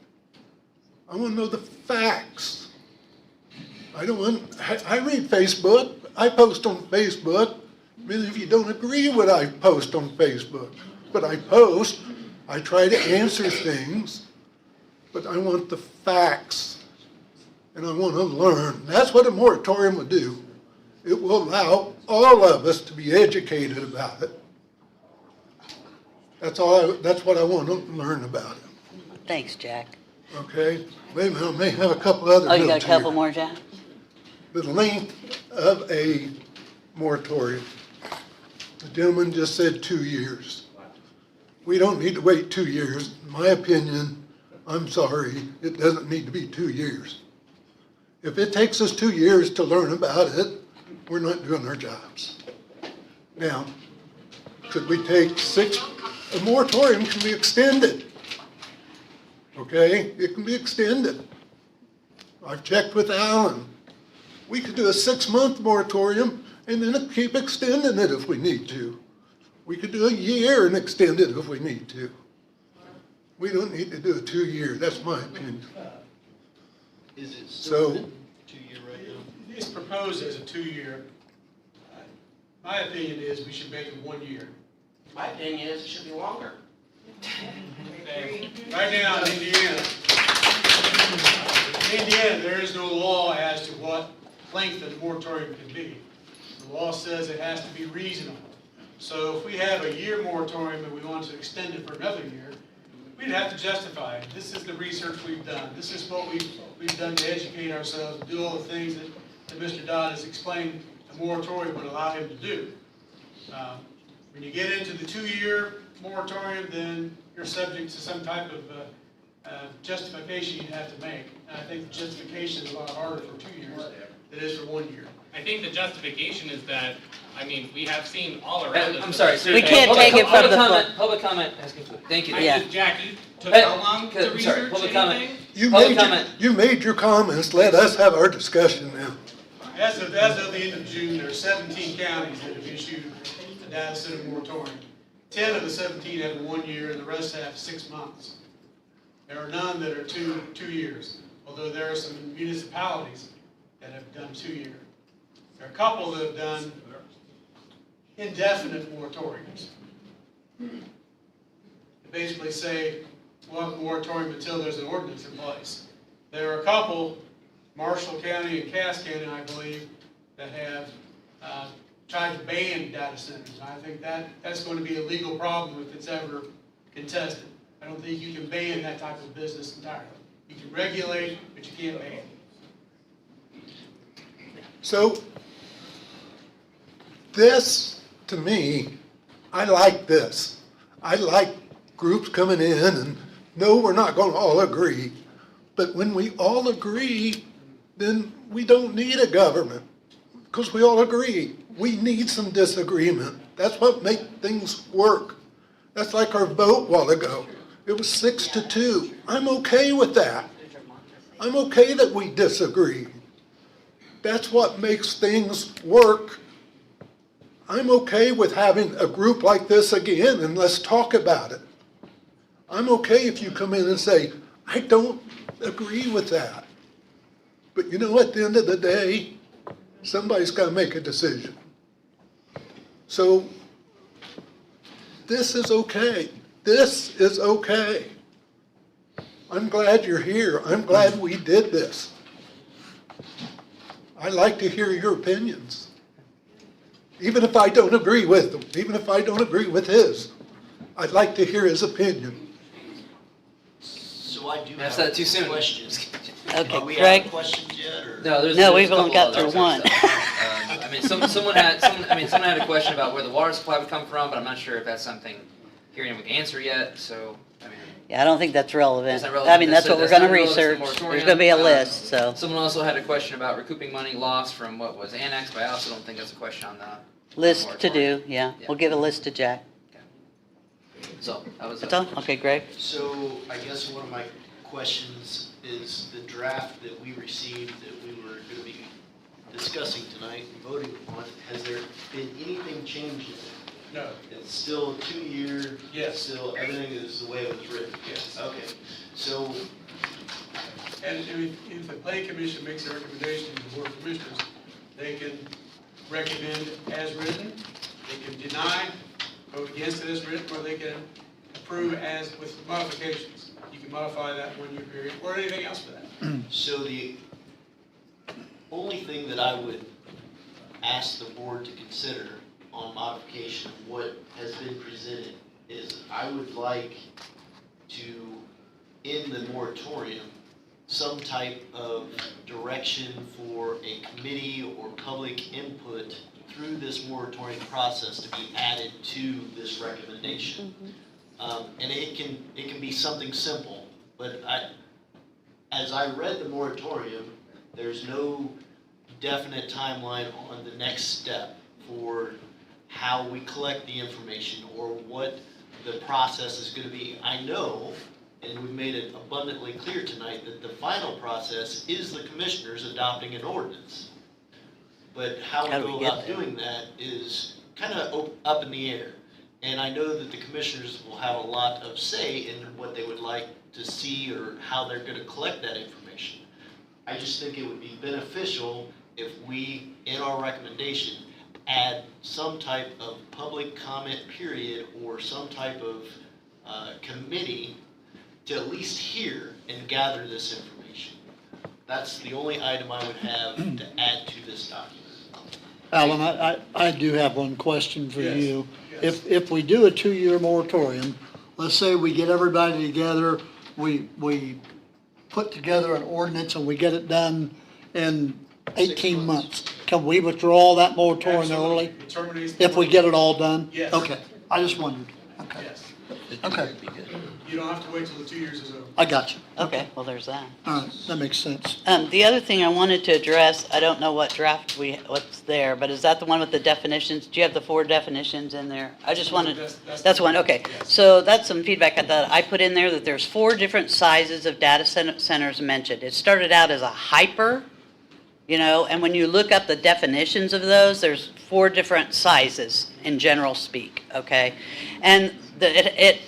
I want to know the facts. I read Facebook, I post on Facebook. Many of you don't agree what I post on Facebook, but I post, I try to answer things, but I want the facts, and I want to learn. That's what a moratorium would do. It will allow all of us to be educated about it. That's what I want to learn about it. Thanks, Jack. Okay? Wait a minute, I may have a couple other Oh, you got a notes couple here. more, Jack? The length of a moratorium. The gentleman just said 2 years. We don't need to wait 2 years. In my opinion, I'm sorry, it doesn't need to be 2 years. If it takes us 2 years to learn about it, we're not doing our jobs. Now, could we take a moratorium can be extended. Okay, it can be extended. I've checked with Alan. We could do a 6-month moratorium and then keep extending it if we need to. We could do a year and extend it if we need to. We don't need to do a 2-year, that's my opinion. Is it So- still 2-year right now? It's proposed as a 2-year. My opinion is we should make it 1 year. My opinion is it should be longer. Right now in Indiana, there is no law as to what length of the moratorium can be. The law says it has to be reasonable. So if we have a year moratorium and we want to extend it for another year, we'd have to justify it. This is the research we've done. This is what we've done to educate ourselves, do all the things that Mr. Dodd has explained a moratorium would allow him to do. When you get into the 2-year moratorium, then you're subject to some type of justification you'd have to make. And I think the justification is a lot harder for 2 years than it is for 1 year. I think the justification is that, I mean, we have seen all around us. I'm sorry, sir. We can't take it from the floor. Public comment has concluded. Thank you. Yeah. Jackie, took Hey, how long to sorry, research public comment. anything? You made your comments, let us have our discussion now. As of the end of June, there are 17 counties that have issued a data center moratorium. 10 of the 17 have 1 year, and the rest have 6 months. There are none that are two years, although there are some municipalities that have done 2 year. There are a couple that have done indefinite moratoriums. They basically say, we'll have a moratorium until there's an ordinance in place. There are a couple, Marshall County and Cass County, I believe, that have tried to ban data centers. I think that's going to be a legal problem if it's ever contested. I don't think you can ban that type of business entirely. You can regulate, but you can't ban. So, this, to me, I like this. I like groups coming in and, no, we're not gonna all agree. But when we all agree, then we don't need a government, because we all agree. We need some disagreement. That's what makes things work. That's like our vote a while ago. It was 6-2. I'm okay with that. I'm okay that we disagree. That's what makes things work. I'm okay with having a group like this again, and let's talk about it. I'm okay if you come in and say, I don't agree with that. But you know, at the end of the day, somebody's got to make a decision. So, this is okay. This is okay. I'm glad you're here. I'm glad we did this. I like to hear your opinions. Even if I don't agree with them, even if I don't agree with his, I'd like to hear his opinion. So I do That's have not too soon. questions. Okay, Are we out Greg? of questions yet, or? No, we've only got through one. I mean, someone had a question about where the water supply would come from, but I'm not sure if that's something hearing we can answer yet, so, I mean. Yeah, I don't think that's relevant. That's not relevant. I mean, that's what we're gonna not relevant to the research. moratorium. There's gonna be a list, so. Someone also had a question about recouping money lost from what was annexed, but I also don't think that's a question on the. List to do, yeah. We'll give a list to Jack. So, that was. That's all? Okay, Greg? So I guess one of my questions is the draft that we received that we were going to be discussing tonight and voting on, has there been anything changed in it? No. It's still a 2-year? Yes. Still, everything is the way it was written? Yes. Okay, so, And if the planning commission makes a recommendation to the board of commissioners, they can recommend as written, they can deny, vote against it as written, or they can approve as with modifications. You can modify that 1-year period, or anything else for that. so the only thing that I would ask the board to consider on modification of what has been presented is I would like to, in the moratorium, some type of direction for a committee or public input through this moratorium process to be added to this recommendation. And it can be something simple, but as I read the moratorium, there's no definite timeline on the next step for how we collect the information or what the process is going to be. I know, and we've made it abundantly clear tonight, that the final process is the commissioners adopting an ordinance. But how we go about doing that is kind of up in the air. And I know that the commissioners will have a lot of say in what they would like to see or how they're going to collect that information. I just think it would be beneficial if we, in our recommendation, add some type of public comment period or some type of committee to at least hear and gather this information. That's the only item I would have to add to this document. Alan, I do have one question for Yes, you. yes. If we do a 2-year moratorium, let's say we get everybody together, we put together an ordinance and we get it done in 18 months. Can we withdraw that moratorium early? It terminates the If we get it all done? Yes. Okay, I just wondered. Okay. Yes. Okay. You don't have to wait till the 2 years is over. I got you. Okay, well, there's that. All right, that makes sense. The other thing I wanted to address, I don't know what draft what's there, but is that the one with the definitions? Do you have the 4 definitions in there? I just wanted, that's one, okay. So that's some feedback that I put in there, that there's 4 different sizes of data centers mentioned. It started out as a hyper, and when you look up the definitions of those, there's 4 different sizes in general speak, okay? And it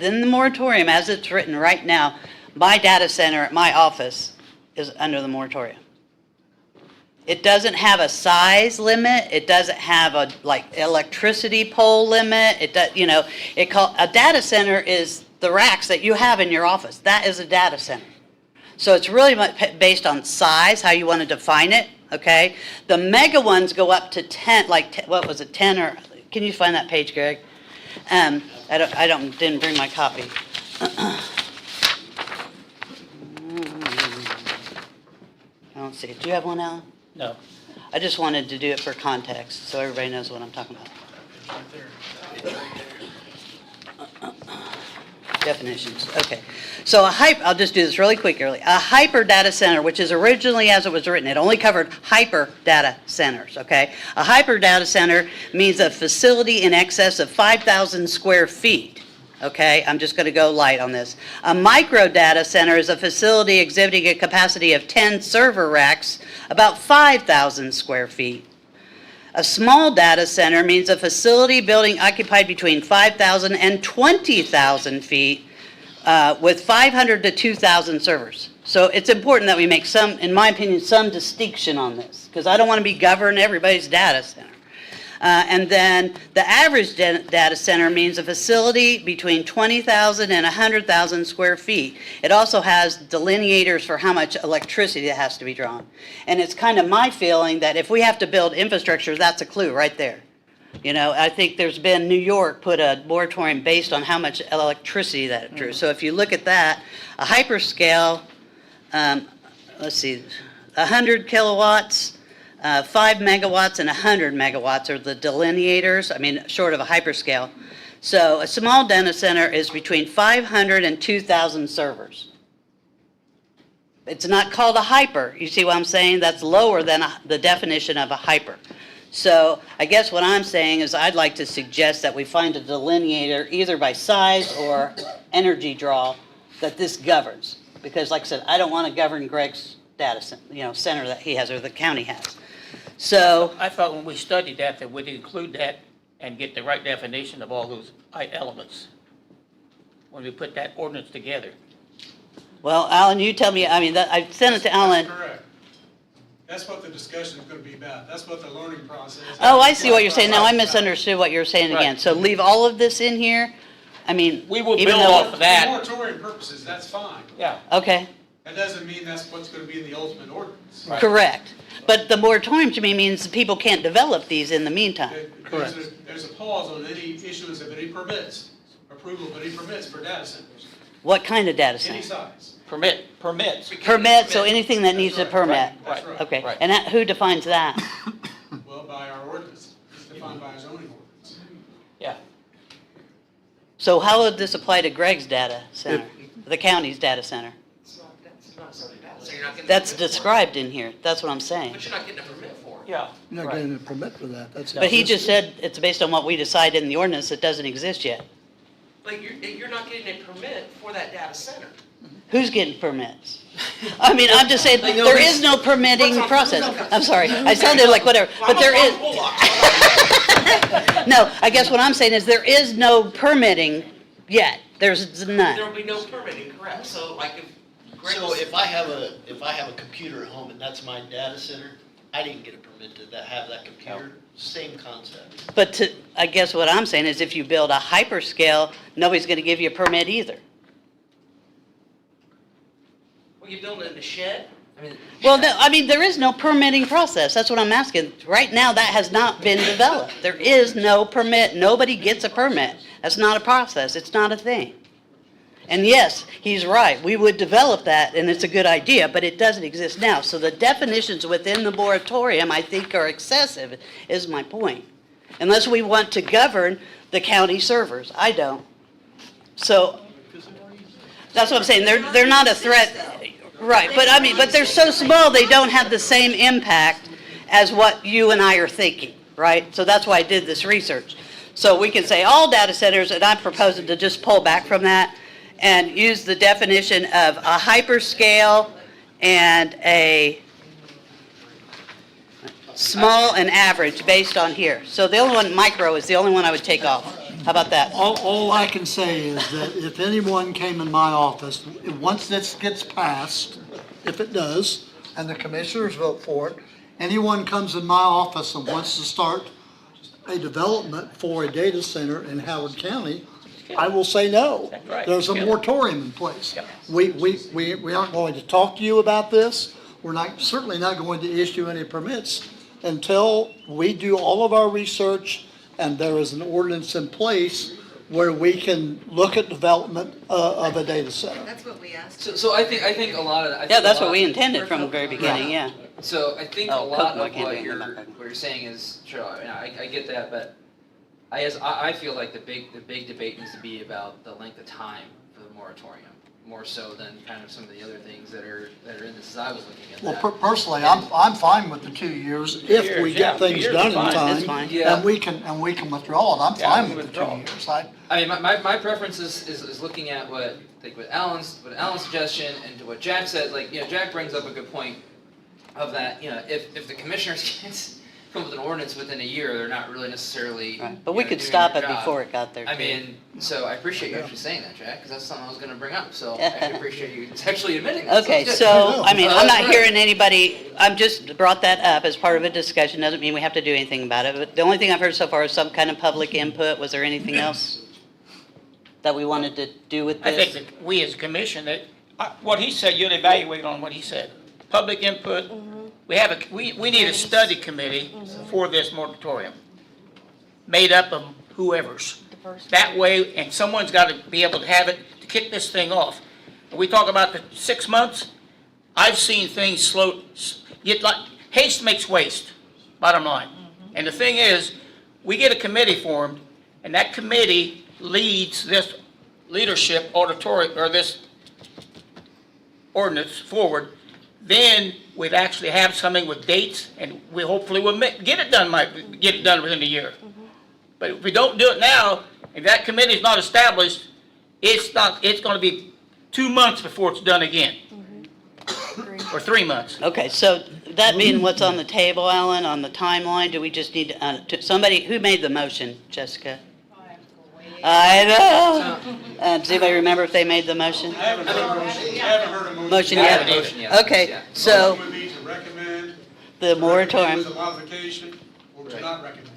in the moratorium, as it's written right now, my data center at my office is under the moratorium. It doesn't have a size limit. It doesn't have a electricity pole limit. A data center is the racks that you have in your office. That is a data center. So it's really based on size, how you want to define it, okay? The mega ones go up to 10, what was it, 10 or, can you find that page, Greg? Didn't bring my copy. I don't see it. Do you have one, Alan? No. I just wanted to do it for context, so everybody knows what I'm talking about. Definitions, okay. So I'll just do this really quickly. A hyper data center, which is originally as it was written, it only covered hyper data centers, okay? A hyper data center means a facility in excess of 5,000 square feet, okay? I'm just gonna go light on this. A micro data center is a facility exhibiting a capacity of 10 server racks, about 5,000 square feet. A small data center means a facility building occupied between 5,000 and 20,000 feet with 500 to 2,000 servers. So it's important that we make some, in my opinion, some distinction on this, because I don't want to be governing everybody's data center. And then the average data center means a facility between 20,000 and 100,000 square feet. It also has delineators for how much electricity that has to be drawn. And it's kind of my feeling that if we have to build infrastructure, that's a clue right there. I think there's been, New York put a moratorium based on how much electricity that it drew. So if you look at that, a hyperscale, let's see, 100 kilowatts, 5 megawatts and 100 megawatts are the delineators, short of a hyperscale. So a small data center is between 500 and 2,000 servers. It's not called a hyper. You see what I'm saying? That's lower than the definition of a hyper. So I guess what I'm saying is I'd like to suggest that we find a delineator either by size or energy draw that this governs. Because like I said, I don't want to govern Greg's data center that he has or the county has. So I thought when we studied that we'd include that and get the right definition of all those elements when we put that ordinance together. Well, Alan, you tell me, I sent it to Alan. That's correct. That's what the discussion is going to be about. That's what the learning process is. Oh, I see what you're saying. Now I misunderstood what you're saying again. So leave all of this in here? We will build off of that. For moratorium purposes, that's fine. Yeah. Okay. That doesn't mean that's what's going to be in the ultimate ordinance. Correct. But the moratorium to me means people can't develop these in the meantime. There's a pause on any issuance of any permits, approval of any permits for data centers. What kind of data Any center? size. Permits. Permit, so anything that needs a permit. That's right. Okay. Right. And who defines that? Well, by our ordinance. It's defined by our zoning ordinance. Yeah. So how would this apply to Greg's data center, the county's data center? That's described in here. That's what I'm saying. But you're not getting a permit for it. Yeah. You're not getting a permit for that. But he just said it's based on what we decided in the ordinance that doesn't exist yet. But you're not getting a permit for that data center. Who's getting permits? I'm just saying, there is no permitting process. I'm sorry, I sounded like whatever, but there is. No, I guess what I'm saying is there is no permitting yet. There's none. There will be no permitting, correct? So like if I have a computer at home and that's my data center, I didn't get a permit to have that computer. Same concept. But I guess what I'm saying is if you build a hyperscale, nobody's gonna give you a permit either. Well, you building it in a shed? Well, no, there is no permitting process. That's what I'm asking. Right now, that has not been developed. There is no permit. Nobody gets a permit. That's not a process. It's not a thing. And yes, he's right. We would develop that, and it's a good idea, but it doesn't exist now. So the definitions within the moratorium, I think, are excessive, is my point. Unless we want to govern the county servers. I don't. So That's what I'm saying, they're not a threat, right, but I mean, but they're so small, they don't have the same impact as what you and I are thinking, right? So that's why I did this research. So we can say all data centers, and I'm proposing to just pull back from that and use the definition of a hyperscale and a small and average based on here. So the only one, micro, is the only one I would take off. How about that? All I can say is that if anyone came in my office, once this gets passed, if it does, and the commissioners vote for it, anyone comes in my office and wants to start a development for a data center in Howard County, I will say no. That's right. There's a moratorium in place. We aren't going to talk to you about this. We're not, certainly not going to issue any permits until we do all of our research and there is an ordinance in place where we can look at development of a data center. That's what we asked. So I think a lot of that. Yeah, that's what we intended from the very beginning, yeah. So I think a Oh, lot Kokomo of can't what do you're, anything. what you're saying is, sure, I get that, but I feel like the big debate needs to be about the length of time for the moratorium, more so than kind of some of the other things that are in this, as I was looking at Well, that. personally, I'm fine with the 2 years if we get things done in That's time. fine. Yeah. And we can withdraw it. I'm fine with the 2 years. I mean, my preference is looking at what Alan's suggestion and to what Jack said. Like, you know, Jack brings up a good point of that. You know, if the commissioners can't come up with an ordinance within a year, they're not really necessarily. Right. But we you know, could doing stop their it job. before it got there. I too. mean, so I appreciate you actually saying that, Jack, because that's something I was going to bring up. So I actually appreciate you actually admitting that. Okay, it's so, I mean, I'm not Right. hearing anybody, I'm just brought that up as part of a discussion, doesn't mean we have to do anything about it, but the only thing I've heard so far is some kind of public input. Was there anything else that we wanted to do with I think this? that we as a commission, that, what he said, you'd evaluate on what he said. Public input, we need a study committee for this moratorium, made up of whoever's. That way, and someone's got to be able to have it to kick this thing off. And we talk about the 6 months, I've seen things slow, haste makes waste, bottom line. And the thing is, we get a committee formed, and that committee leads this leadership auditorium, or this ordinance forward, then we'd actually have something with dates, and we hopefully will get it done within a year. But if we don't do it now, and that committee's not established, it's gonna be 2 months before it's done again. Or 3 months. Okay, so that being what's on the table, Alan, on the timeline, do we just need, somebody, who made the motion, Jessica? I know. Does anybody remember if they made the motion? I haven't heard a motion. I haven't heard a motion. Motion I yet? haven't motion yet. Okay, Yeah. so Motion would be to recommend. the moratorium, With a modification, or to not recommend.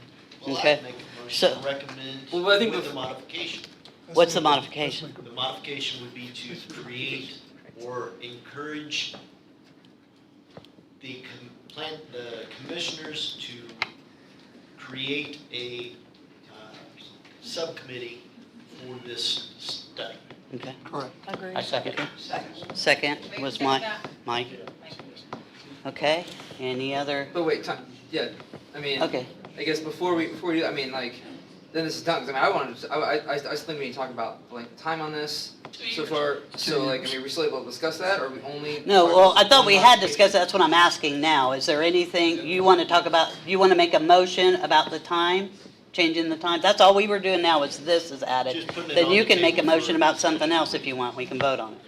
Well, Okay. I'd make a motion So- to recommend Well, I think with the- the modification. what's the modification? The modification would be to create or encourage the commissioners to create a subcommittee for this study. Okay, Correct. I second. second was Mike. Okay, any other, But wait, time. Yeah, I mean. okay. I guess before we do, I mean, like, then this is done, 'cause I mean, I wanted to, I was thinking we need to talk about, like, the time on this so far, so like, I mean, are we still able to discuss that, or are we only? No, well, I thought we had discussed, that's what I'm asking now. Is there anything you want to talk about, you want to make a motion about the time? Changing the time? That's all we were doing now, is this is added. Just putting it Then on you the can make a table motion for- about something else if you want, we can vote on it.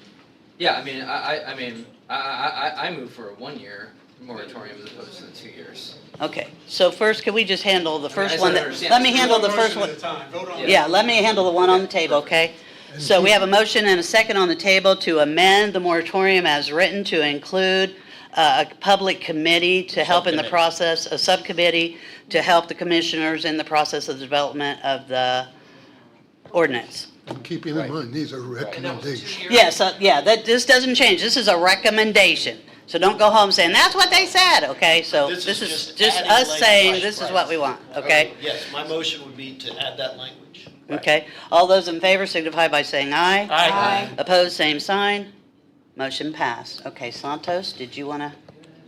Yeah, I mean, I move for a 1 year moratorium as opposed to the 2 years. Okay, so first, can we just handle the I first just one? don't that- understand. Let me handle the Motion first at one. a time. Vote on it. Yeah, let me handle the one on the table, okay? So we have a motion and a second on the table to amend the moratorium as written to include a public committee to help in the Subcommittee. process, a subcommittee to help the commissioners in the process of the development of the ordinance. And keeping in mind, these are recommendations. Yes, yeah, this doesn't change. This is a recommendation. So don't go home saying, that's what they said, okay? So This this is is just just adding us language. saying, this is what we want, okay? Yes, my motion would be to add that language. Okay, all those in favor signify by saying aye. Aye. Opposed, same sign. Motion passed. Okay, Santos, did you want to?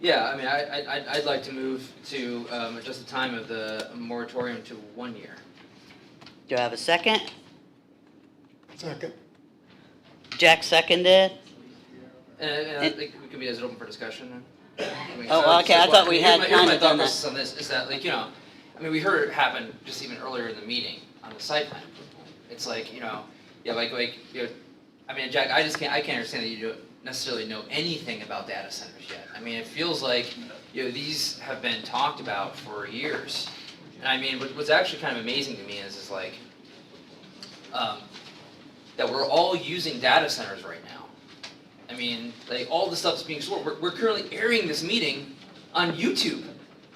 Yeah, I mean, I'd like to move to adjust the time of the moratorium to 1 year. Do I have a second? Second. Jack seconded. And I think we could be as open for discussion then. I mean, Oh, okay, I thought we had here's kind my of thought done that. process on this, is that, like, you know, I mean, we heard it happen just even earlier in the meeting on the site plan approval. It's like, you know, yeah, you know, I mean, Jack, I can't understand that you don't necessarily know anything about data centers yet. I mean, it feels like, you know, these have been talked about for years. And I mean, what's actually kind of amazing to me is like, that we're all using data centers right now. I mean, like, all the stuff that's being stored, we're currently airing this meeting on YouTube.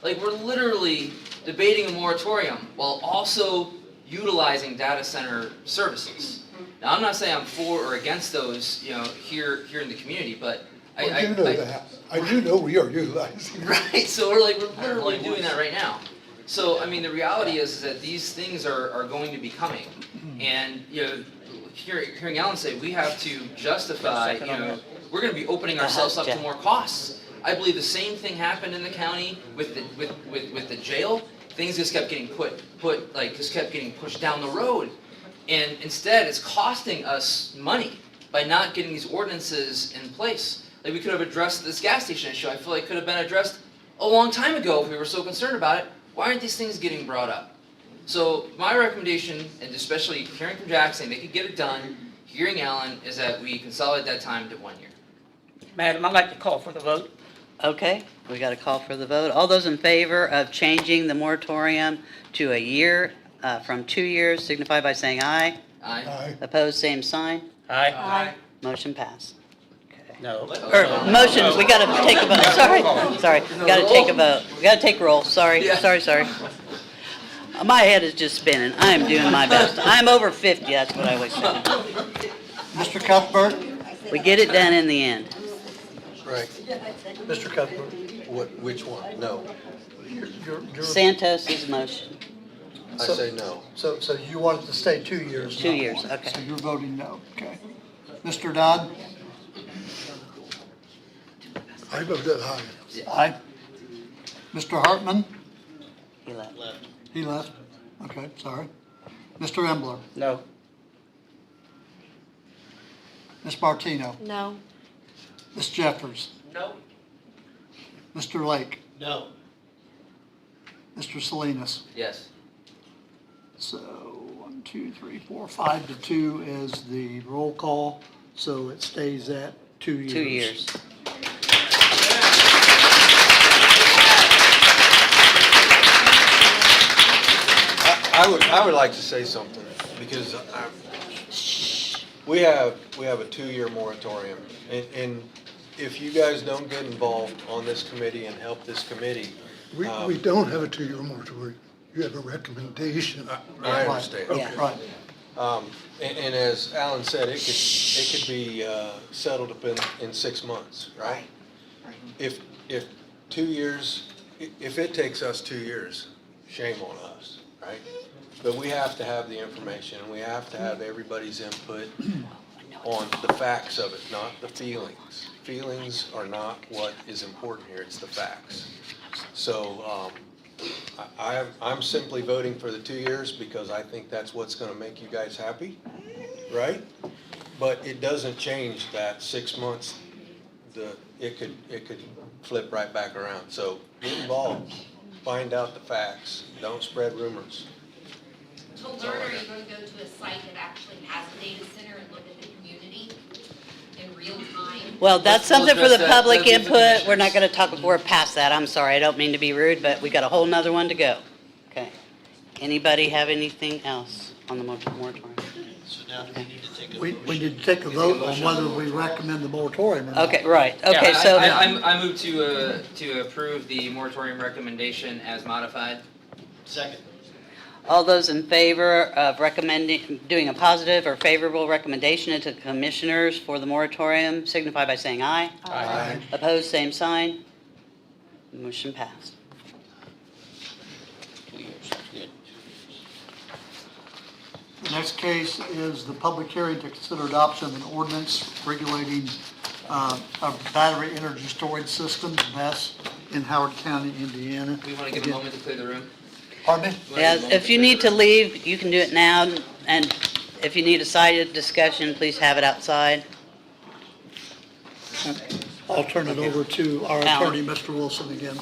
Like, we're literally debating a moratorium while also utilizing data center services. Now, I'm not saying I'm for or against those, you know, here in the community, but I do know that. I do know we are utilizing. Right, so we're literally doing that right now. So, I mean, the reality is that these things are going to be coming. And, you know, hearing Alan say, we have to justify, you know, we're gonna be opening ourselves up to more costs. I believe the same thing happened in the county with the jail. Things just kept getting just kept getting pushed down the road. And instead, it's costing us money by not getting these ordinances in place. Like, we could have addressed this gas station issue. I feel like could have been addressed a long time ago if we were so concerned about it. Why aren't these things getting brought up? So my recommendation, and especially hearing from Jack saying they could get it done, hearing Alan, is that we consolidate that time to 1 year. Madam, I'd like to call for the vote. Okay, we got a call for the vote. All those in favor of changing the moratorium to a year, from 2 years, signify by saying aye. Aye. Aye. Opposed, same sign. Aye. Motion passed. No. Or, motion, we gotta take a vote, sorry, we gotta take a vote. We gotta take roll, sorry. My head is just spinning. I am doing my best. I'm over 50, that's what I always say. Mr. Cuthbert? We get it done in the end. Right. Mr. Cuthbert? Which one? No. Santos' motion. I say no. So you want it to stay 2 years? 2 not years, one. okay. So you're voting no, okay. Mr. Dodd? I voted aye. Aye. Mr. Hartman? He left. He left? Okay, sorry. Mr. Embler? No. Ms. Martino? No. Ms. Jeffers? No. Mr. Lake? No. Mr. Salinas? Yes. So 1, 2, 3, 4, 5 to 2 is the roll call, so it stays at 2 years. 2 years. I would like to say something, because we have a 2-year moratorium, and if you guys don't get involved on this committee and help this committee. We don't have a 2-year moratorium. You have a recommendation. I understand. Yeah. Right. And as Alan said, it could be settled up in 6 months, right? If 2 years, if it takes us 2 years, shame on us, right? But we have to have the information, and we have to have everybody's input on the facts of it, not the feelings. Feelings are not what is important here, it's the facts. So I'm simply voting for the 2 years because I think that's what's gonna make you guys happy, right? But it doesn't change that 6 months, it could flip right back around. So get involved, find out the facts, don't spread rumors. To learn, are you going to go to a site that actually has a data center and look at the community in real time? Well, that's We'll something for the address that. public That'll be the input. We're not gonna talk, we're past that. I'm sorry, I don't mean to be rude, but we got a whole nother one to go. Okay. Anybody have anything else on the moratorium? So now we need to take a We motion. need to take a vote on whether we recommend the moratorium or not. Okay, right, okay, Yeah, so, I move to approve the moratorium recommendation as modified. Second. all those in favor of recommending, doing a positive or favorable recommendation to the commissioners for the moratorium, signify by saying aye. Aye. Opposed, same sign. Motion passed. 2 years, that's good. The next case is the public hearing to consider adoption of an ordinance regulating a battery energy storage system, BESS, in Howard County, Indiana. We want to give a moment to clear the room. Pardon me? Yeah, if you need to leave, you can do it now, and if you need a side discussion, please have it outside. I'll turn it over to our Alan. attorney, Mr. Wilson, again.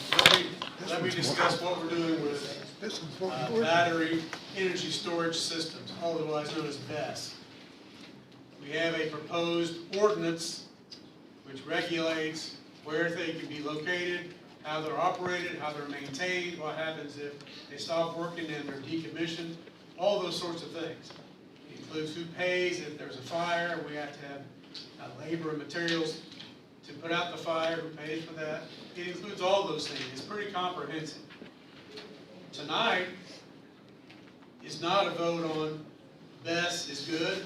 Let me discuss what we're doing with battery energy storage systems, otherwise known as BESS. We have a proposed ordinance which regulates where they can be located, how they're operated, how they're maintained, what happens if they stop working and they're decommissioned, all those sorts of things. It includes who pays if there's a fire, we have to have labor and materials to put out the fire, who pays for that. It includes all those things, it's pretty comprehensive. Tonight is not a vote on BESS is good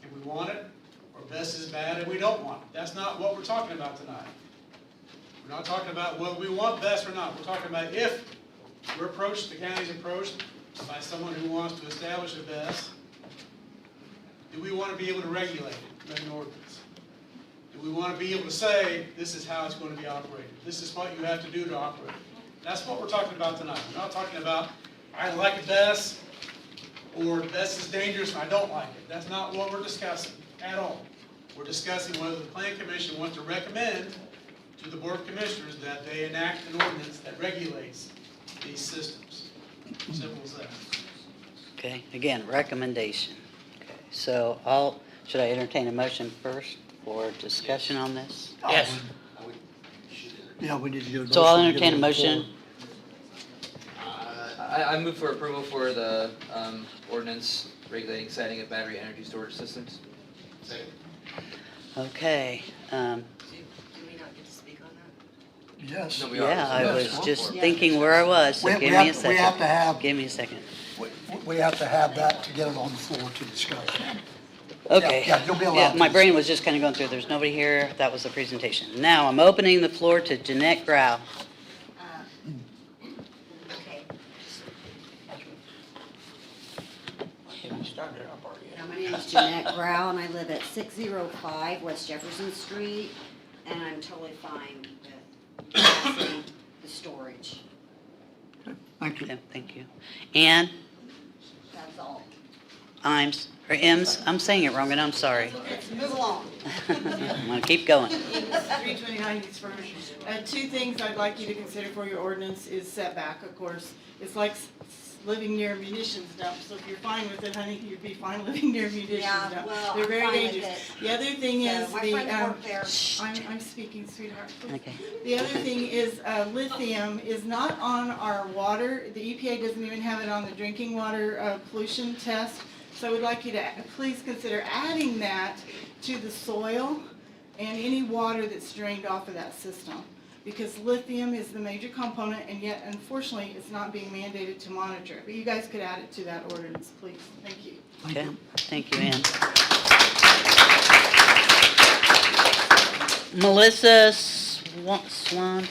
and we want it, or BESS is bad and we don't want it. That's not what we're talking about tonight. We're not talking about whether we want BESS or not. We're talking about if we're approached, the county's approached by someone who wants to establish a BESS, do we want to be able to regulate it in an ordinance? Do we want to be able to say, this is how it's going to be operated? This is what you have to do to operate it. That's what we're talking about tonight. We're not talking about, I like a BESS, or BESS is dangerous and I don't like it. That's not what we're discussing at all. We're discussing whether the Plan Commission wants to recommend to the Board of Commissioners that they enact an ordinance that regulates these systems. Simple as that. Okay, again, recommendation. Okay, so should I entertain a motion first for discussion on this? Yes. Yeah, we need to get a motion. So I'll to get entertain a on the motion. I move for approval for the ordinance regulating siting of battery energy storage systems. Second. Okay, Do we not get to speak on that? floor. Yes. No, we are. yeah, I Yes. was just thinking where I was, so We- give we me have- a we second. have to have- Give me a second. We have to have that to get it on the floor to discuss. Okay. Yeah, you'll be allowed Yeah, to. my brain was just kind of going through, there's nobody here, that was the presentation. Now, I'm opening the floor to Jeanette Grau. Okay. My name is Jeanette Grau, and I live at 605 West Jefferson Street, and I'm totally fine with passing the storage. Thank you. Okay, thank you. Ann That's all. Ims, I'm saying it wrong, and I'm sorry. Let's move along. I'm gonna keep going. 329 East Furnace. Two things I'd like you to consider for your ordinance is setback, of course. It's like living near a munitions dump, so if you're fine with it, honey, you'd be fine living near a munitions Yeah, dump. well, They're I'm very fine with dangerous. it. The other thing So, is my the, friends work there. I'm speaking, sweetheart. Okay. The other thing is lithium is not on our water. The EPA doesn't even have it on the drinking water pollution test. So I would like you to please consider adding that to the soil and any water that's drained off of that system. Because lithium is the major component, and yet unfortunately, it's not being mandated to monitor it. But you guys could add it to that ordinance, please. Thank you. Okay, thank you, Ann. Melissa Swan?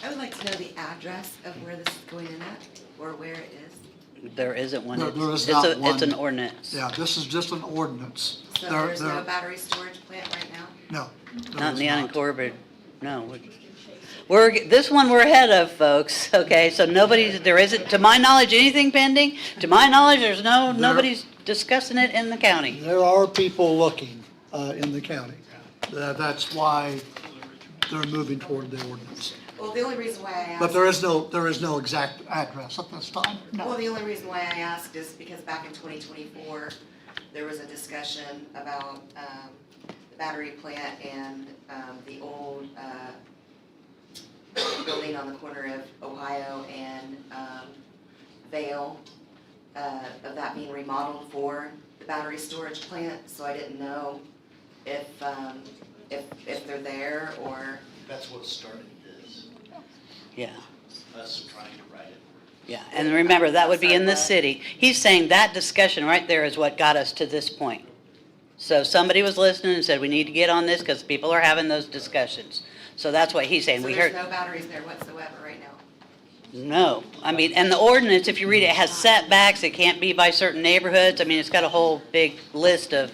I would like to know the address of where this is going in at, or where it is. There isn't one. No, there is It's not a- one. It's an ordinance. Yeah, this is just an ordinance. So There- there's there- no battery storage plant right now? No. there Not in is the not. unincorporated, no. This one we're ahead of, folks, okay? So there isn't, to my knowledge, anything pending. To my knowledge, nobody's discussing it in the county. There are people looking in the county. That's why they're moving toward the ordinance. Well, the only reason why I asked. But there is no exact address at this time. No. Well, the only reason why I asked is because back in 2024, there was a discussion about the battery plant and the old building on the corner of Ohio and Vale, of that being remodeled for the battery storage plant. So I didn't know if they're there or. That's what started this, Yeah. us trying to write it. Yeah, and remember, that would be in the city. He's saying that discussion right there is what got us to this point. So somebody was listening and said, we need to get on this because people are having those discussions. So that's what he's saying. So We there's heard, no batteries there whatsoever right now? no. I mean, and the ordinance, if you read it, has setbacks. It can't be by certain neighborhoods. I mean, it's got a whole big list of,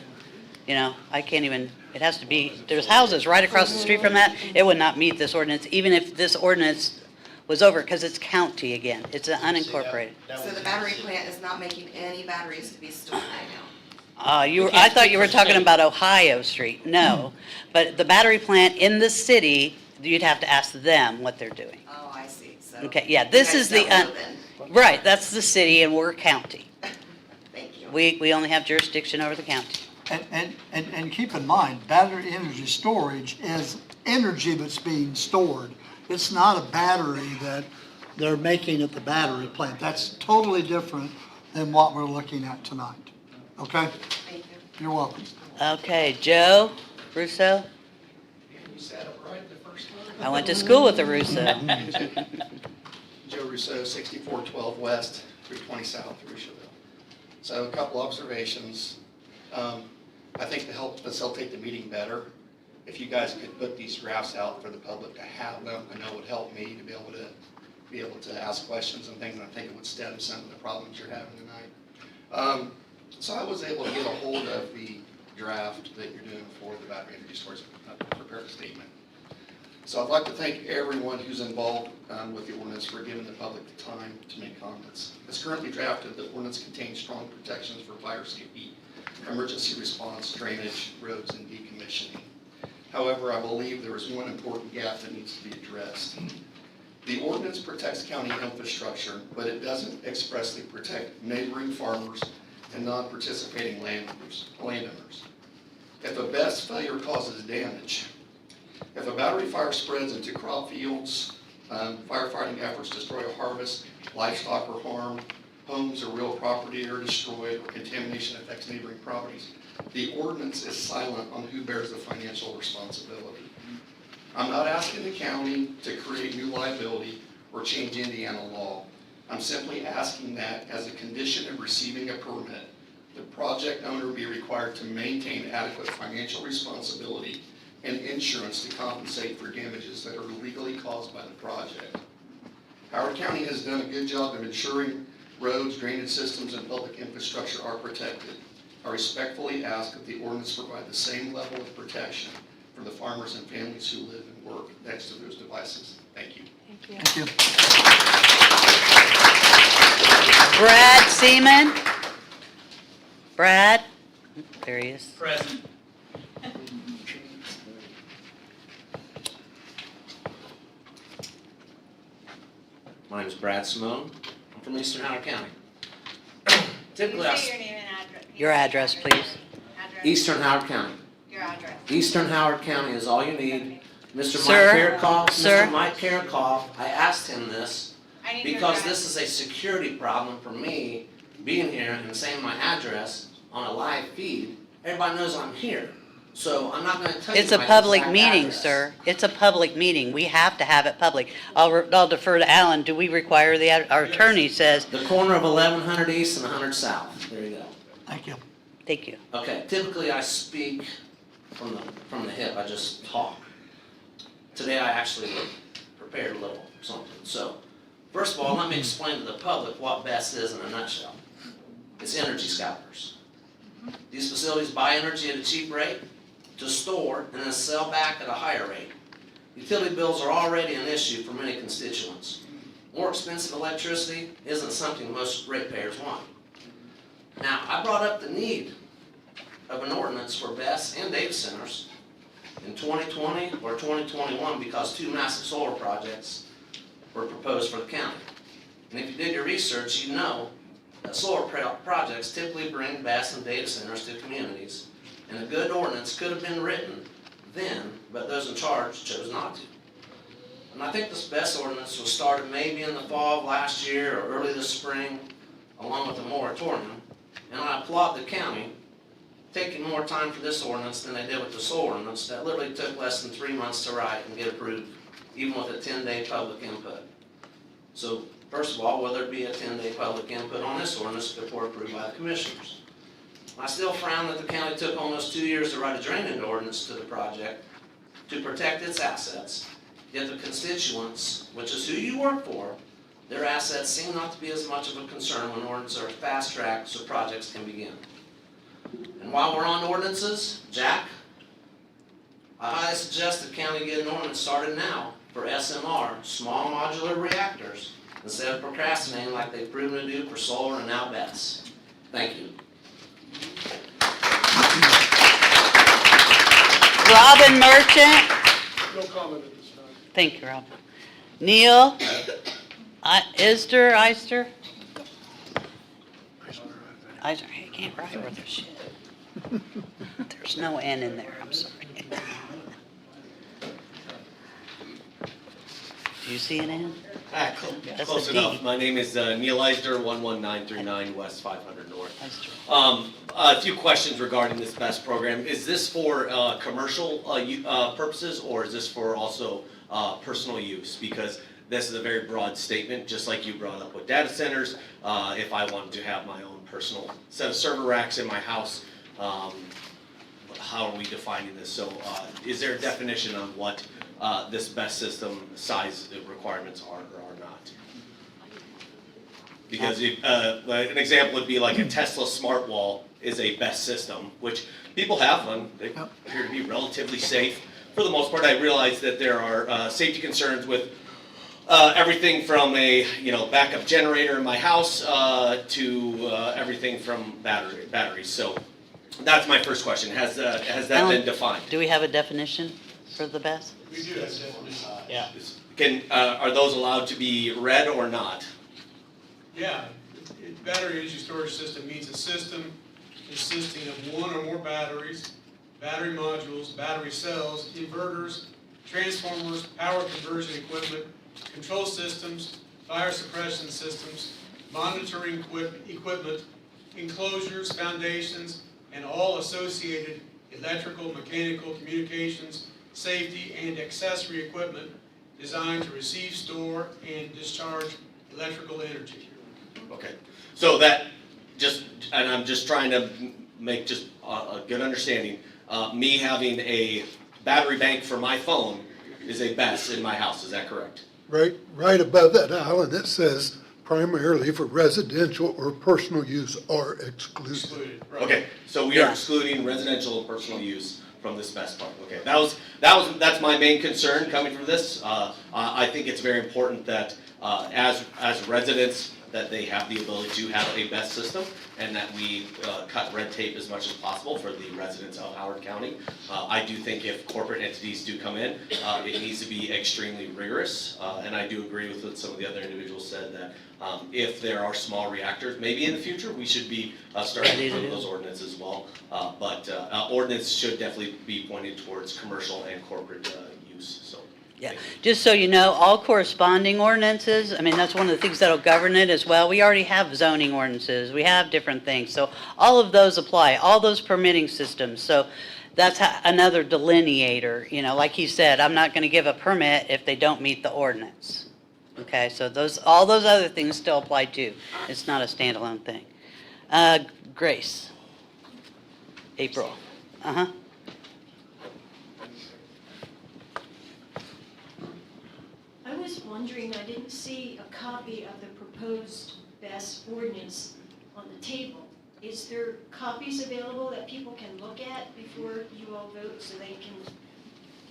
I can't even, it has to be, there's houses right across the street from that. It would not meet this ordinance, even if this ordinance was over, because it's county again. It's an unincorporated. So the battery plant is not making any batteries to be stored right now? I thought you were talking about Ohio Street. No. But the battery plant in the city, you'd have to ask them what they're doing. Oh, I see, so. Okay, yeah, this is the, right, that's the city and we're county. Thank you. We only have jurisdiction over the county. And keep in mind, battery energy storage is energy that's being stored. It's not a battery that they're making at the battery plant. That's totally different than what we're looking at tonight. Okay? Thank you. You're welcome. Okay, Joe Russo? I went to school with the Russo. Joe Rousseau, 6412 West, 320 South, Rushville. So a couple observations. I think to help facilitate the meeting better, if you guys could put these drafts out for the public to have them, I know it would help me to be able to ask questions and things, and I think it would stem some of the problems you're having tonight. So I was able to get a hold of the draft that you're doing for the battery energy storage, prepared a statement. So I'd like to thank everyone who's involved with the ordinance for giving the public the time to make comments. As currently drafted, the ordinance contains strong protections for fire safety, emergency response, drainage, roads, and decommissioning. However, I believe there is one important gap that needs to be addressed. The ordinance protects county infrastructure, but it doesn't expressly protect neighboring farmers and non-participating landowners. If a BESS failure causes damage, if a battery fire spreads into crop fields, firefighting efforts destroy a harvest, livestock are harmed, homes or real property are destroyed, or contamination affects neighboring properties, the ordinance is silent on who bears the financial responsibility. I'm not asking the county to create new liability or change Indiana law. I'm simply asking that as a condition of receiving a permit, the project owner be required to maintain adequate financial responsibility and insurance to compensate for damages that are legally caused by the project. Howard County has done a good job of ensuring roads, drainage systems, and public infrastructure are protected. I respectfully ask that the ordinance provide the same level of protection for the farmers and families who live and work next to those devices. Thank you. Thank you. Brad Seaman? Brad? There he is. Present. My name is Brad Simone. I'm from Eastern Howard County. Can Typically, you say your name and address? Your address, please. Address. Eastern Howard County. Your address. Eastern Howard County is all you need. Mr. Sir? Mike Karakoff, Sir? Mr. Mike Karakoff, I asked him this I need your because address. this is a security problem for me being here and saying my address on a live feed. Everybody knows I'm here. So I'm not gonna tell you It's a my public exact meeting, address. sir. It's a public meeting. We have to have it public. I'll defer to Alan. Do we require our attorney says, The corner of 1100 East and 100 South. There you go. Thank you. thank you. Okay, typically I speak from the hip, I just talk. Today I actually prepared a little something. So, first of all, let me explain to the public what BESS is in a nutshell. It's energy scalpers. These facilities buy energy at a cheap rate to store and then sell back at a higher rate. Utility bills are already an issue for many constituents. More expensive electricity isn't something most ratepayers want. Now, I brought up the need of an ordinance for BESS and data centers in 2020 or 2021 because two massive solar projects were proposed for the county. And if you did your research, you know that solar projects typically bring BESS and data centers to communities, and a good ordinance could have been written then, but those in charge chose not to. And I think this BESS ordinance was started maybe in the fall of last year or early this spring, along with a moratorium, and I applaud the county taking more time for this ordinance than they did with the solar ordinance that literally took less than 3 months to write and get approved, even with a 10-day public input. So, first of all, will there be a 10-day public input on this ordinance before approved by the commissioners? I still frown that the county took almost 2 years to write a drainage ordinance to the project to protect its assets, yet the constituents, which is who you work for, their assets seem not to be as much of a concern when ordinances are fast-tracked so projects can begin. And while we're on ordinances, Jack, I highly suggest the county get an ordinance started now for SMR, small modular reactors, instead of procrastinating like they've proven to do for solar and now BESS. Thank you. Robin Merchant. No comment at this time. Thank you, Robin. Neil Ister. Ister, I can't write worth of shit. There's no N in there, I'm sorry. Do you see an N? That's Close a D. enough. My name is Neil Eisner, 11939 West 500 North. A few questions regarding this BESS program. Is this for commercial purposes, or is this for also personal use? Because this is a very broad statement, just like you brought up with data centers. If I wanted to have my own personal set of server racks in my house, how are we defining this? So is there a definition on what this BESS system size requirements are or are not? Because if, an example would be like a Tesla smart wall is a BESS system, which people have, and they appear to be relatively safe. For the most part, I realize that there are safety concerns with everything from a backup generator in my house to everything from batteries. So that's my first question. Has that been defined? Do we have a definition for the BESS? We do have definition. Yeah. Are those allowed to be read or not? Yeah, battery energy storage system means a system consisting of one or more batteries, battery modules, battery cells, inverters, transformers, power conversion equipment, control systems, fire suppression systems, monitoring equipment, enclosures, foundations, and all associated electrical, mechanical, communications, safety, and accessory equipment designed to receive, store, and discharge electrical energy. Okay, so and I'm just trying to make just a good understanding. Me having a battery bank for my phone is a BESS in my house, is that correct? Right above that, Alan, it says primarily for residential or personal use are excluded. Okay, so we are excluding residential and personal use from this BESS part. Okay, that's my main concern coming from this. I think it's very important that as residents that they have the ability to have a BESS system, and that we cut red tape as much as possible for the residents of Howard County. I do think if corporate entities do come in, it needs to be extremely rigorous, and I do agree with what some of the other individuals said that if there are small reactors, maybe in the future we should be starting to approve those ordinances as well. But ordinance should definitely be pointed towards commercial and corporate use. So. Yeah, just so you know, all corresponding ordinances, I mean, that's one of the things that'll govern it as well. We already have zoning ordinances, we have different things, so all of those apply, all those permitting systems. So that's another delineator, like he said, I'm not gonna give a permit if they don't meet the ordinance. Okay, so all those other things still apply too. It's not a standalone thing. Grace. April. I was wondering, I didn't see a copy of the proposed BESS ordinance on the table. Is there copies available that people can look at before you all vote so they can?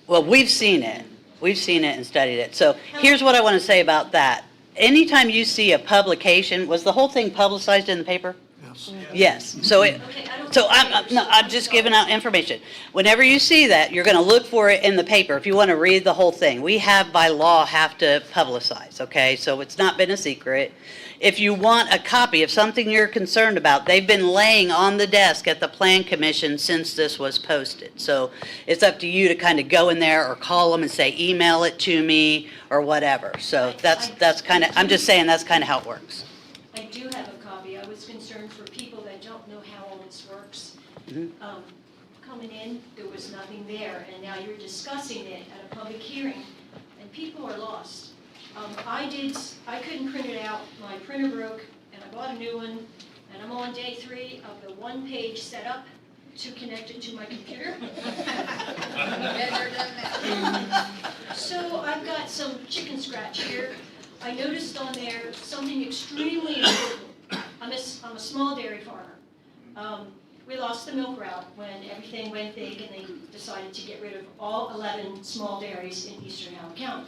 Well, we've seen it. We've seen it and studied it. So here's what I want to say about that. Anytime you see a publication, was the whole thing publicized in the paper? Yes. So I'm just giving out information. Whenever you see that, you're going to look for it in the paper if you want to read the whole thing. We have by law have to publicize, okay? So it's not been a secret. If you want a copy of something you're concerned about, they've been laying on the desk at the Plan Commission since this was posted. So it's up to you to kind of go in there or call them and say, email it to me or whatever. So that's kind of, I'm just saying that's kind of how it works. I do have a copy. I was concerned for people that don't know how all this works. Coming in, there was nothing there, and now you're discussing it at a public hearing, and people are lost. I couldn't print it out. My printer broke, and I bought a new one, and I'm on day 3 of the one-page setup to connect it to my computer. So I've got some chicken scratch here. I noticed on there something extremely important. I'm a small dairy farmer. We lost the milk route when everything went big and they decided to get rid of all 11 small dairies in eastern Howard County.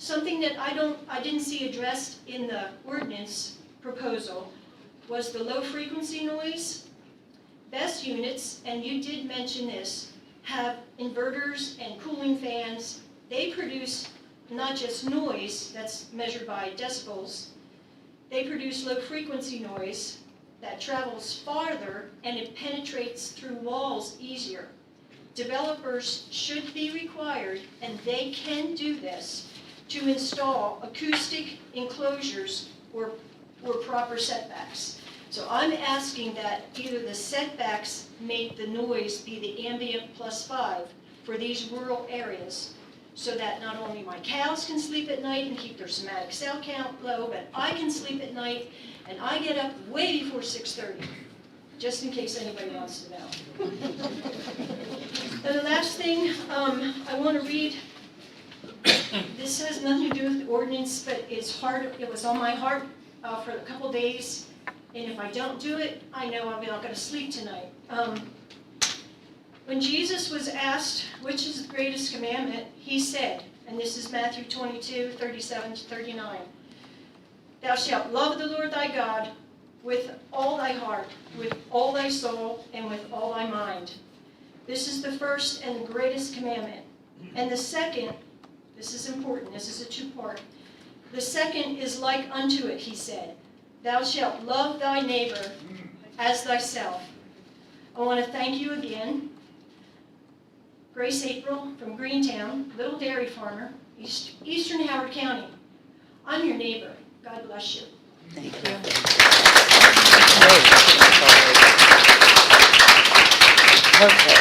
Something that I didn't see addressed in the ordinance proposal was the low frequency noise. Best units, and you did mention this, have inverters and cooling fans. They produce not just noise that's measured by decibels, they produce low frequency noise that travels farther and it penetrates through walls easier. Developers should be required, and they can do this, to install acoustic enclosures or proper setbacks. So I'm asking that either the setbacks make the noise be the ambient +5 for these rural areas, so that not only my cows can sleep at night and keep their somatic cell count low, but I can sleep at night and I get up way before 6:30, just in case anybody wants to know. And the last thing I want to read, this has nothing to do with the ordinance, but it's hard. It was on my heart for a couple days, and if I don't do it, I know I'm not going to sleep tonight. When Jesus was asked which is the greatest commandment, he said, and this is Matthew 22:37-39, "Thou shalt love the Lord thy God with all thy heart, with all thy soul, and with all thy mind. This is the first and the greatest commandment. And the second," this is important, this is a two-part, "the second is like unto it," he said, "Thou shalt love thy neighbor as thyself." I want to thank you again. Grace April from Greentown, little dairy farmer, Eastern Howard County. I'm your neighbor. God bless you. Thank you. Okay.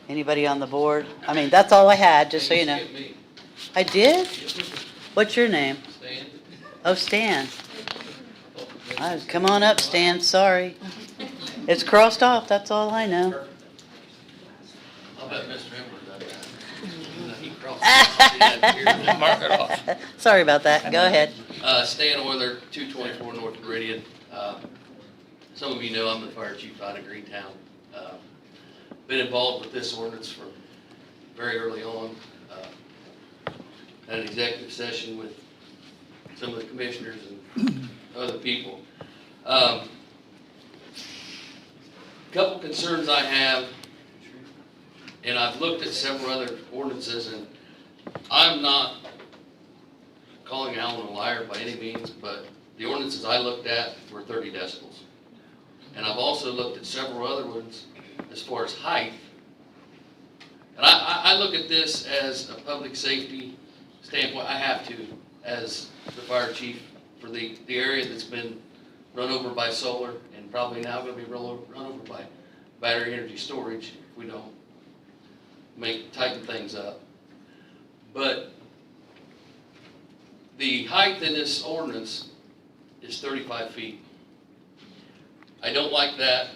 Anybody on the board? I mean, that's all I had, just so you know. I did? What's your name? Stan. Oh, Stan. Come on up, Stan, sorry. It's crossed off, that's all I know. I'll bet Mr. Emmer done that. He crossed it. Mark it off. Sorry about that, go ahead. Stan Euler, 224 North Meridian. Some of you know I'm the fire chief out of Greentown. Been involved with this ordinance from very early on. Had an executive session with some of the commissioners and other people. Couple concerns I have, and I've looked at several other ordinances, and I'm not calling Alan a liar by any means, but the ordinances I looked at were 30 decibels. And I've also looked at several other ones as far as height. And I look at this as a public safety standpoint. I have to, as the fire chief, for the area that's been run over by solar and probably now going to be run over by battery energy storage if we don't tighten things up. But the height in this ordinance is 35 feet. I don't like that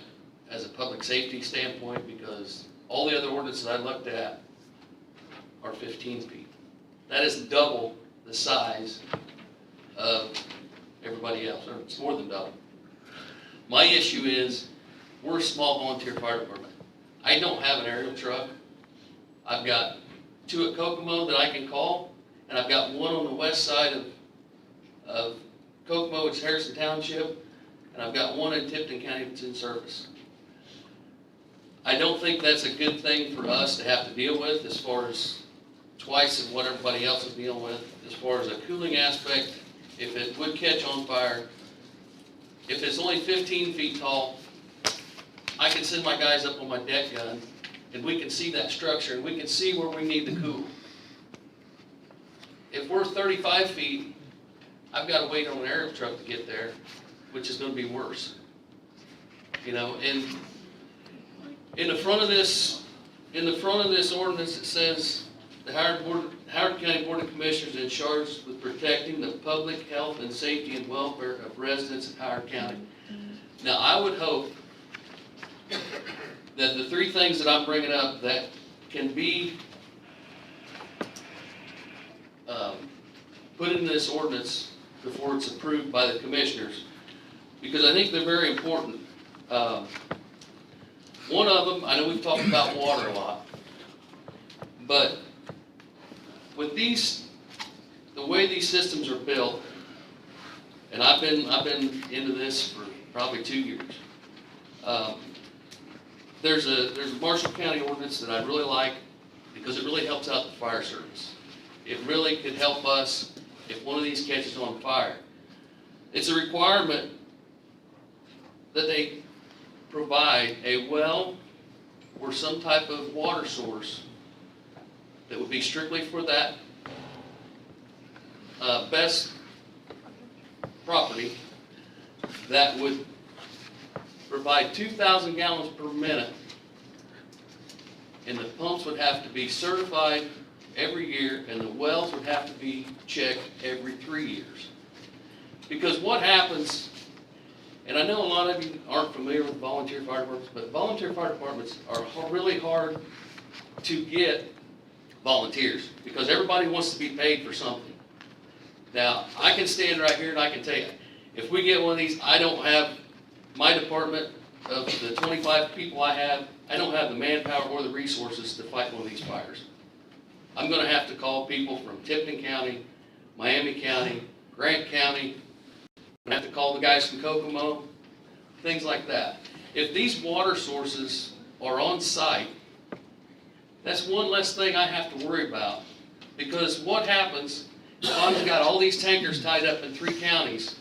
as a public safety standpoint because all the other ordinances I looked at are 15 feet. That is double the size of everybody else, or it's more than double. My issue is, we're a small volunteer fire department. I don't have an aerial truck. I've got 2 at Kokomo that I can call, and I've got 1 on the west side of Kokomo, it's Harrison Township, and I've got 1 in Tipton County that's in service. I don't think that's a good thing for us to have to deal with as far as twice of what everybody else is dealing with. As far as a cooling aspect, if it would catch on fire, if it's only 15 feet tall, I can send my guys up on my deck gun and we can see that structure and we can see where we need to cool. If we're 35 feet, I've got to wait on an aerial truck to get there, which is going to be worse. You know, and in the front of this ordinance, it says the Howard County Board of Commissioners is charged with protecting the public health and safety and welfare of residents of Howard County. Now, I would hope that the 3 things that I'm bringing up that can be put in this ordinance before it's approved by the commissioners, because I think they're very important. One of them, I know we've talked about water a lot, but with these, the way these systems are built, and I've been into this for probably 2 years. There's a Marshall County ordinance that I really like because it really helps out the fire service. It really could help us if one of these catches on fire. It's a requirement that they provide a well or some type of water source that would be strictly for that best property that would provide 2,000 gallons per minute, and the pumps would have to be certified every year, and the wells would have to be checked every 3 years. Because what happens, and I know a lot of you aren't familiar with volunteer fire departments, but volunteer fire departments are really hard to get volunteers because everybody wants to be paid for something. Now, I can stand right here and I can tell you, if we get one of these, I don't have, my department of the 25 people I have, I don't have the manpower or the resources to fight one of these fires. I'm gonna have to call people from Tipton County, Miami County, Grant County. I'm gonna have to call the guys from Kokomo, things like that. If these water sources are on site, that's one less thing I have to worry about. Because what happens if I've got all these tankers tied up in 3 counties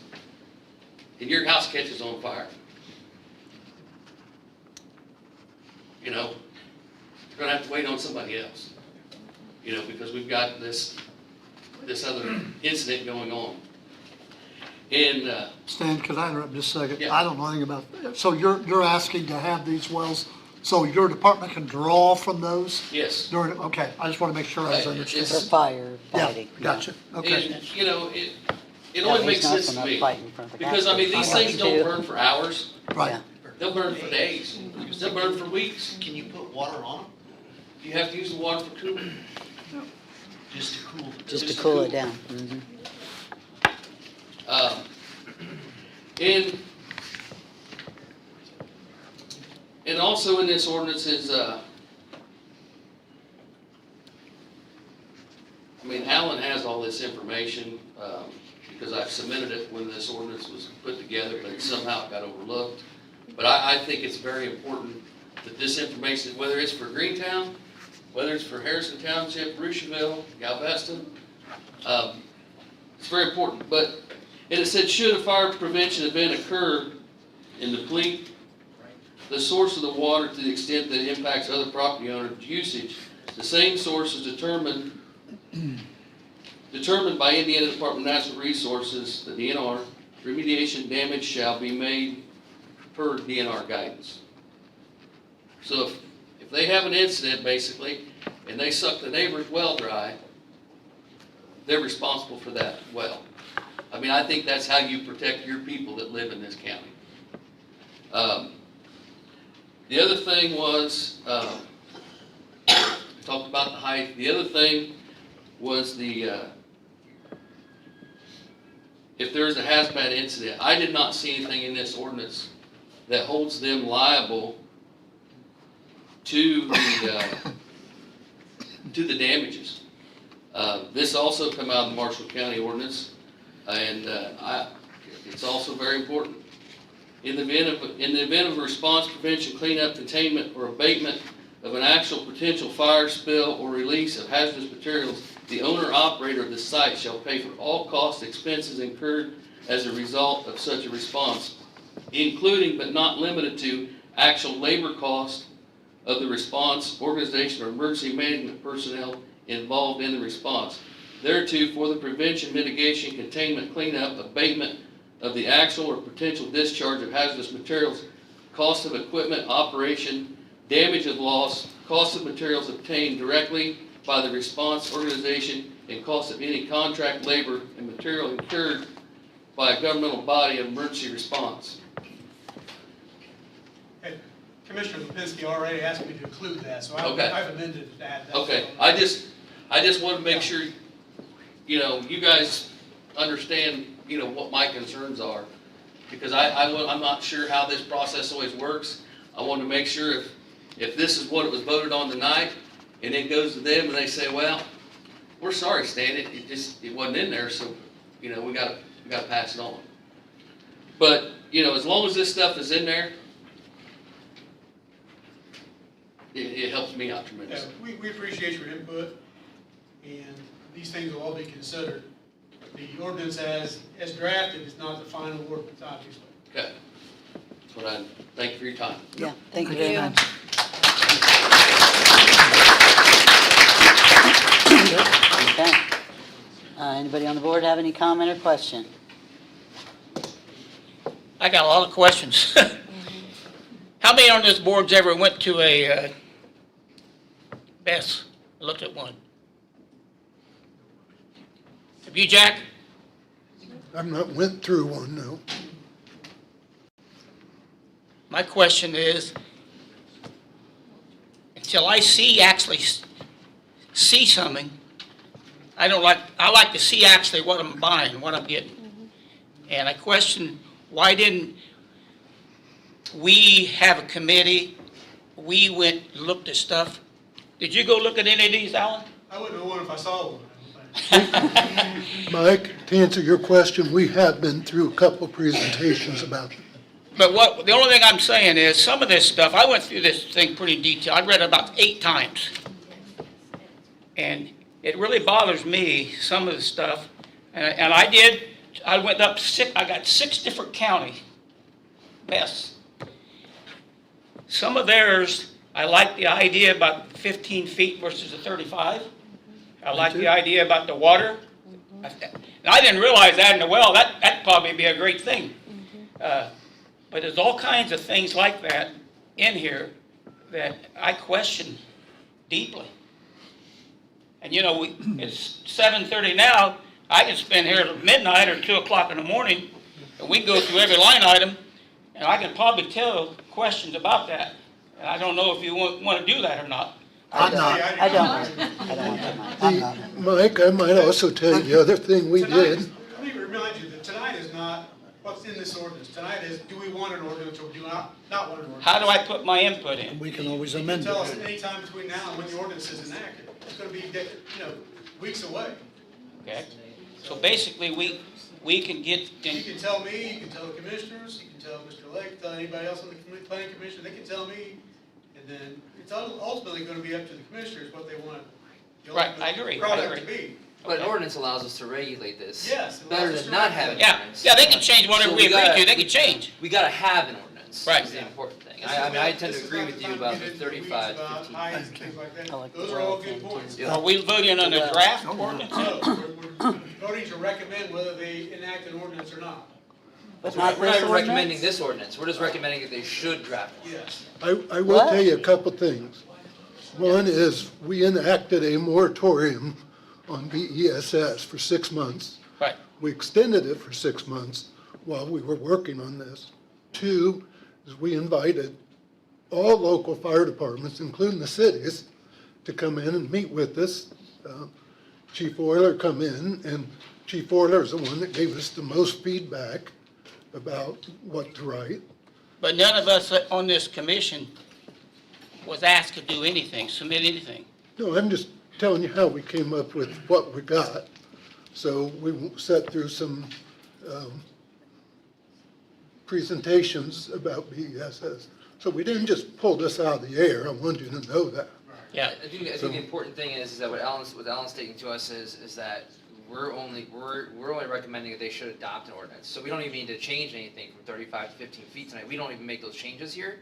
and your house catches on fire? You know, you're gonna have to wait on somebody else. You know, because we've got this other incident going on. And Stan, could I interrupt just a second? Yeah. I don't know anything about, so you're asking to have these wells, so your department can draw from those? yes, During, okay, I just want to make sure I was Right, understanding. it's- For fire Yeah, fighting. gotcha, okay. and you know, it Yeah, only he's makes not sense from to that me. fight in front of the Because I mean, gas these station. things I got you don't burn for hours. Right. Yeah. They'll burn for days. They'll burn for weeks. Can you put water on them? You have to use the water for cooling. Just to cool? Just to cool it down. Mhm. And also in this ordinance is, I mean, Alan has all this information, because I've submitted it when this ordinance was put together, but somehow it got overlooked. But I think it's very important that this information, whether it's for Greentown, whether it's for Harrison Township, Rushville, Galveston, it's very important. But, and it said, should a fire prevention event occur and deplete the source of the water to the extent that it impacts other property owners' usage, the same source is determined by Indiana Department of Natural Resources, the DNR, remediation damage shall be made per DNR guidance. So if they have an incident, basically, and they suck the neighbor's well dry, they're responsible for that well. I mean, I think that's how you protect your people that live in this county. The other thing was, we talked about the height. The other thing was if there's a hazmat incident, I did not see anything in this ordinance that holds them liable to the damages. This also come out of the Marshall County ordinance, and it's also very important. In the event of a response, prevention, cleanup, containment, or abatement of an actual potential fire, spill, or release of hazardous materials, the owner-operator of the site shall pay for all costs, expenses incurred as a result of such a response, including but not limited to actual labor cost of the response, organization, or emergency management personnel involved in the response. Thereto, for the prevention, mitigation, containment, cleanup, abatement of the actual or potential discharge of hazardous materials, cost of equipment operation, damage of loss, cost of materials obtained directly by the response organization, and cost of any contract labor and material incurred by a governmental body of emergency response. Okay. Commissioner Lipinski already asked me to include that, so Okay. I've amended it to add that. Okay, I just want to make sure, you know, you guys understand, you know, what my concerns are. Because I'm not sure how this process always works. I want to make sure if this is what it was voted on tonight, and it goes to them and they say, well, we're sorry, Stan, it wasn't in there, so, we gotta pass it on. But, as long as this stuff is in there, it helps me out Yeah, tremendously. we appreciate your input, and these things will all be considered. The ordinance as drafted is not the final ordinance, obviously. Okay. That's what thank you for your time. Yeah, thank you very much. Okay. Anybody on the board have any comment or question? I got a lot of questions. How many on this board's ever went to a Best? I looked at one. Have you, Jack? I've not went through one, no. My question is, until I actually see something, I like to see actually what I'm buying, what I'm getting. And I question, why didn't we have a committee? We went, and looked at stuff. Did you go look at any of these, Alan? I wouldn't know one if I saw one. Mike, to answer your question, we have been through a couple presentations about it. But the only thing I'm saying is, some of this stuff, I went through this thing pretty detailed. I read it about 8 times. And it really bothers me, some of the stuff. And I went up I got 6 different county Bests. Some of theirs, I like the idea about 15 feet versus the 35. I like the idea about the water. And I didn't realize that in the well. That'd probably be a great thing. But there's all kinds of things like that in here that I question deeply. And it's 7:30 now. I can spend here till midnight or 2 o'clock in the morning, and we go through every line item, and I can probably tell questions about that. And I don't know if you want to do that or not. I'm not. I don't want to. I'm not. Mike, I might also tell you the other thing we did. Let me remind you that tonight is not what's in this ordinance. Tonight is, do we want an ordinance or do we not want an ordinance? How do I put my input in? We can always You can amend tell us it. any time between now and when the ordinance is enacted. It's gonna be, weeks away. Okay? So basically, we can get You in. can tell me, you can tell the commissioners, you can tell Mr. Lake, tell anybody else on the planning commission, they can tell me, and then it's ultimately gonna be up to the commissioners what they want the Right, ultimate I agree. product to be. But an ordinance allows us to regulate this. Yes, it Better allows us than to not regulate having it. an Yeah, ordinance. yeah, they can change whatever So we we agree gotta- to. They can change. We gotta have an ordinance. Right. Is the important thing. This I is mean, I not- tend to this is agree not with the you time to about get the into the weeds 35, about 15. heights and things like that. I like the Those are all good points. Are we voting on a draft ordinance? No, we're voting to recommend whether they enact an ordinance or not. But We're not not this even recommending ordinance? this ordinance. We're just recommending that they should draft one. Yes. I will What? tell you a couple things. One is, we enacted a moratorium on BESS for 6 months. Right. We extended it for 6 months while we were working on this. 2 is we invited all local fire departments, including the cities, to come in and meet with us. Chief Euler come in, and Chief Euler is the one that gave us the most feedback about what to write. But none of us on this commission was asked to do anything, submit anything. No, I'm just telling you how we came up with what we got. So we sat through some presentations about BESS. So we didn't just pull this out of the air. I want you to know that. Yeah. I think So- the important thing is that what Alan's stating to us is that we're only recommending that they should adopt an ordinance. So we don't even need to change anything from 35 to 15 feet tonight. We don't even make those changes here.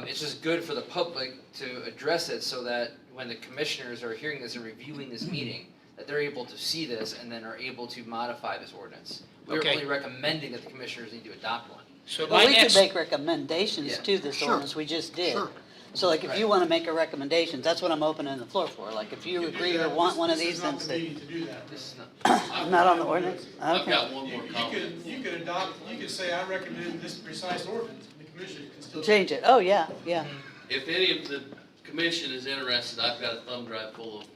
It's just good for the public to address it so that when the commissioners are hearing this and reviewing this meeting, that they're able to see this and then are able to modify this ordinance. We're Okay. only recommending that the commissioners need to adopt one. So Well, my we could next, make recommendations Yeah. to this Sure. ordinance, we just did. Sure. So like, if you Right. want to make a recommendation, that's what I'm opening the floor for. Like, if you can do agree or that. want one of This these, is then not the say, meeting to do that. This is not. not on the ordinance? I've Okay. got one more You comment. could adopt, you could say, I recommend this precise ordinance, and the commission can still. Change it. Oh, yeah, yeah. If any of the commission is interested, I've got a thumb drive full of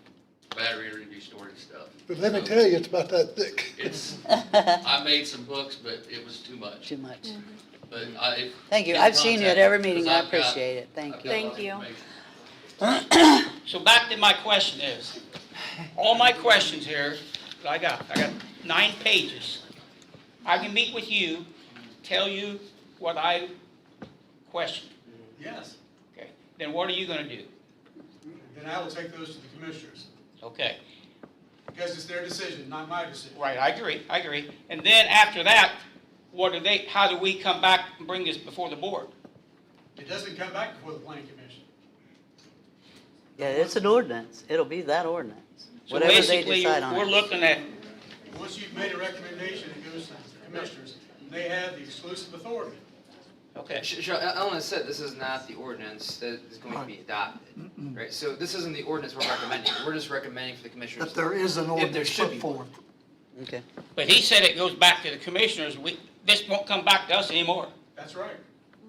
battery energy storage stuff. But let me tell you, it's about that thick. I made some books, but it was too much. Too much. But Thank you. get I've seen you at contact, every meeting. 'cause I I've got- appreciate it. Thank I've you. got a lot of information. so back to my question is, all my questions here, that I got 9 pages. I can meet with you, tell you what I question. Yes. Okay, then what are you gonna do? Then I will take those to the commissioners, Okay, because it's their decision, not my decision. right, I agree. And then after that, how do we come back and bring this before the board? It doesn't come back before the planning commission. Yeah, it's an ordinance. It'll be that ordinance. So Whatever they basically, decide on. we're looking at, Once you've made a recommendation, it goes to the commissioners, and they have the exclusive authority. okay. Sure, Ellen has said this is not the ordinance that is going to be adopted, right? So this isn't the ordinance we're recommending. We're just recommending for the commissioners. That there is an if there ordinance should put be forth. Okay. But he said it goes back to the commissioners, this won't come back to us anymore. That's right.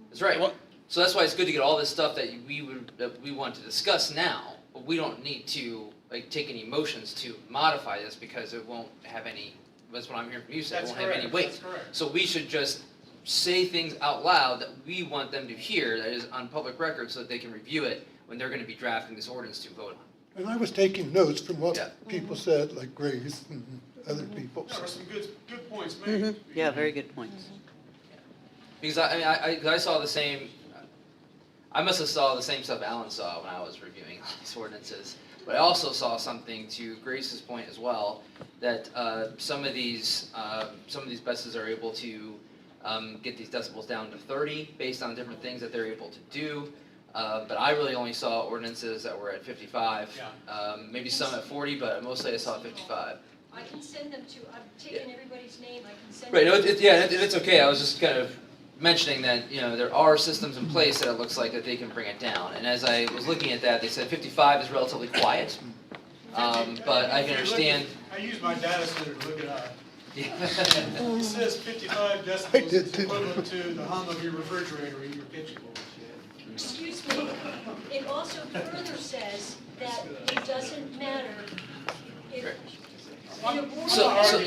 That's right. So that's why it's good to get all this stuff that we want to discuss now, but we don't need to like take any motions to modify this because it won't have any, that's what I'm hearing from you say, it That's won't have any correct. weight. That's correct. So we should just say things out loud that we want them to hear, that is on public record, so that they can review it when they're gonna be drafting this ordinance to vote on. And I was taking notes from what Yeah. people said, like Grace and other people. There were some good points made. Yeah, very good points. Because I saw the same, I must have saw the same stuff Alan saw when I was reviewing these ordinances. But I also saw something, to Grace's point as well, that some of these buses are able to get these decibels down to 30 based on different things that they're able to do. But I really only saw ordinances that were at 55, maybe some at 40, but mostly I saw 55. I can send them to, I've taken everybody's name, I can send. Right, them no, to- it's okay, I was just kind of mentioning that, there are systems in place that it looks like that they can bring it down. And as I was looking at that, they said 55 is relatively quiet, but I can understand. I use my data center to look it up. Yeah. It says 55 decibels is equivalent to the hum of your refrigerator in your kitchen. Excuse me, it also further says that it doesn't matter if. in a rural So, area-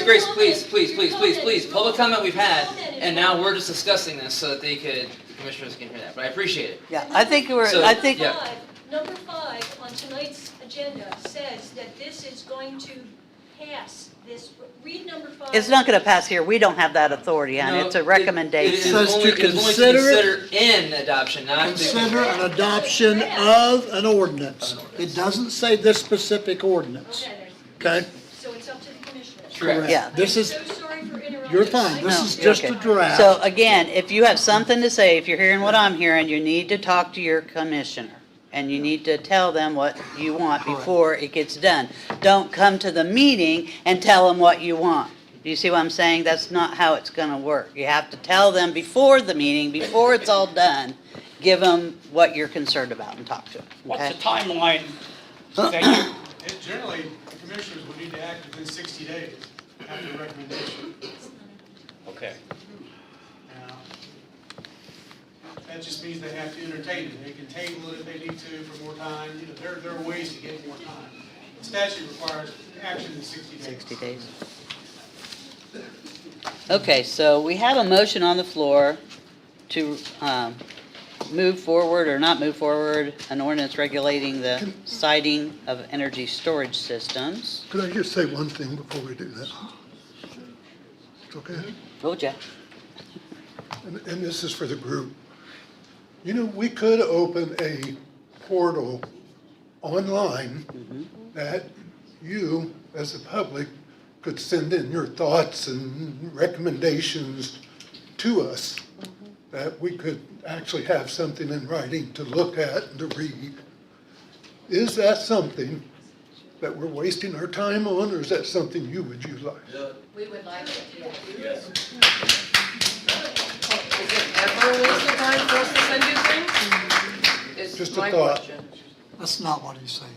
Grace, please, public comment we've had, and now we're just discussing this so that the commissioners can hear that, but I appreciate it. Yeah, I think Yeah. Number 5 on tonight's agenda says that this is going to pass this, read number 5. it's not gonna pass here. We don't have that authority, honey. No, It's a It is recommendation. Says to only to consider consider in adoption, not to. Consider an adoption of an ordinance. It doesn't say this specific ordinance, Okay, then. okay? So it's up to the commissioners. Correct. Yeah. This is, I'm so sorry for interrupting. you're fine. This No, is you're just a okay. draft. So again, if you have something to say, if you're hearing what I'm hearing, you need to talk to your commissioner. And you need to tell them what you want before it gets done. Don't come to the meeting and tell them what you want. Do you see what I'm saying? That's not how it's gonna work. You have to tell them before the meeting, before it's all done, give them what you're concerned about and talk to them, What's okay? the timeline that you, Generally, the commissioners will need to act within 60 days after the recommendation. okay. Now, that just means they have to entertain it. They can table it if they need to for more time. There are ways to get more time. The statute requires action in 60 days. 60 days. Okay, so we have a motion on the floor to move forward or not move forward an ordinance regulating the siting of energy storage systems. Could I just say one thing before we do that? It's okay? Go, Jack. And this is for the group. We could open a portal online that you, as the public, could send in your thoughts and recommendations to us, that we could actually have something in writing to look at and to read. Is that something that we're wasting our time on, or is that something you would utilize? We would like it, yes. Is it ever a waste of time for us to send you things? Is Just a my thought. question. That's not what he's saying.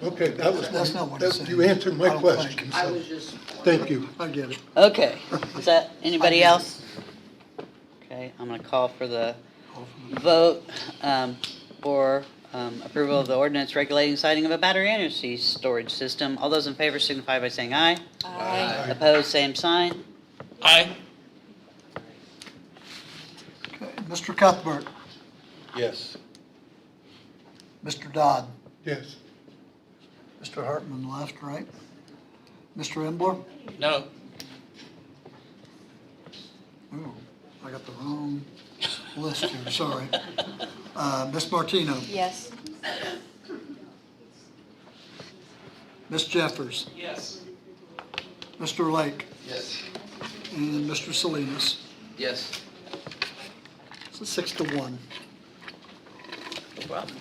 Okay, that was, That's not what he's saying. you answered my I don't question, think. I so, was just. thank you. I get it. Okay, is that, anybody else? Okay, I'm gonna call for the vote for approval of the ordinance regulating siting of a battery energy storage system. All those in favor signify by saying aye. Aye. Opposed, same sign. Aye. Okay, Mr. Cuthbert, Yes. Mr. Dodd, Yes. Mr. Hartman left, right? Mr. Embler? No. Ooh, I got the wrong list here, sorry. Ms. Martino? Yes. Ms. Jeffers? Yes. Mr. Lake? Yes. And Mr. Salinas? Yes. So 6-1. No problem.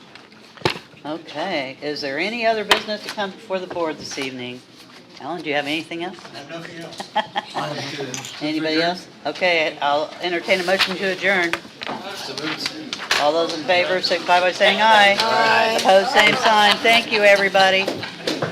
Okay, is there any other business to come before the board this evening? Alan, do you have anything else? I have nothing else. I have nothing else. Anybody else? Okay, I'll entertain a motion to adjourn. So moved. All those in favor, signify by saying aye. Aye. Opposed, same sign. Thank you, everybody.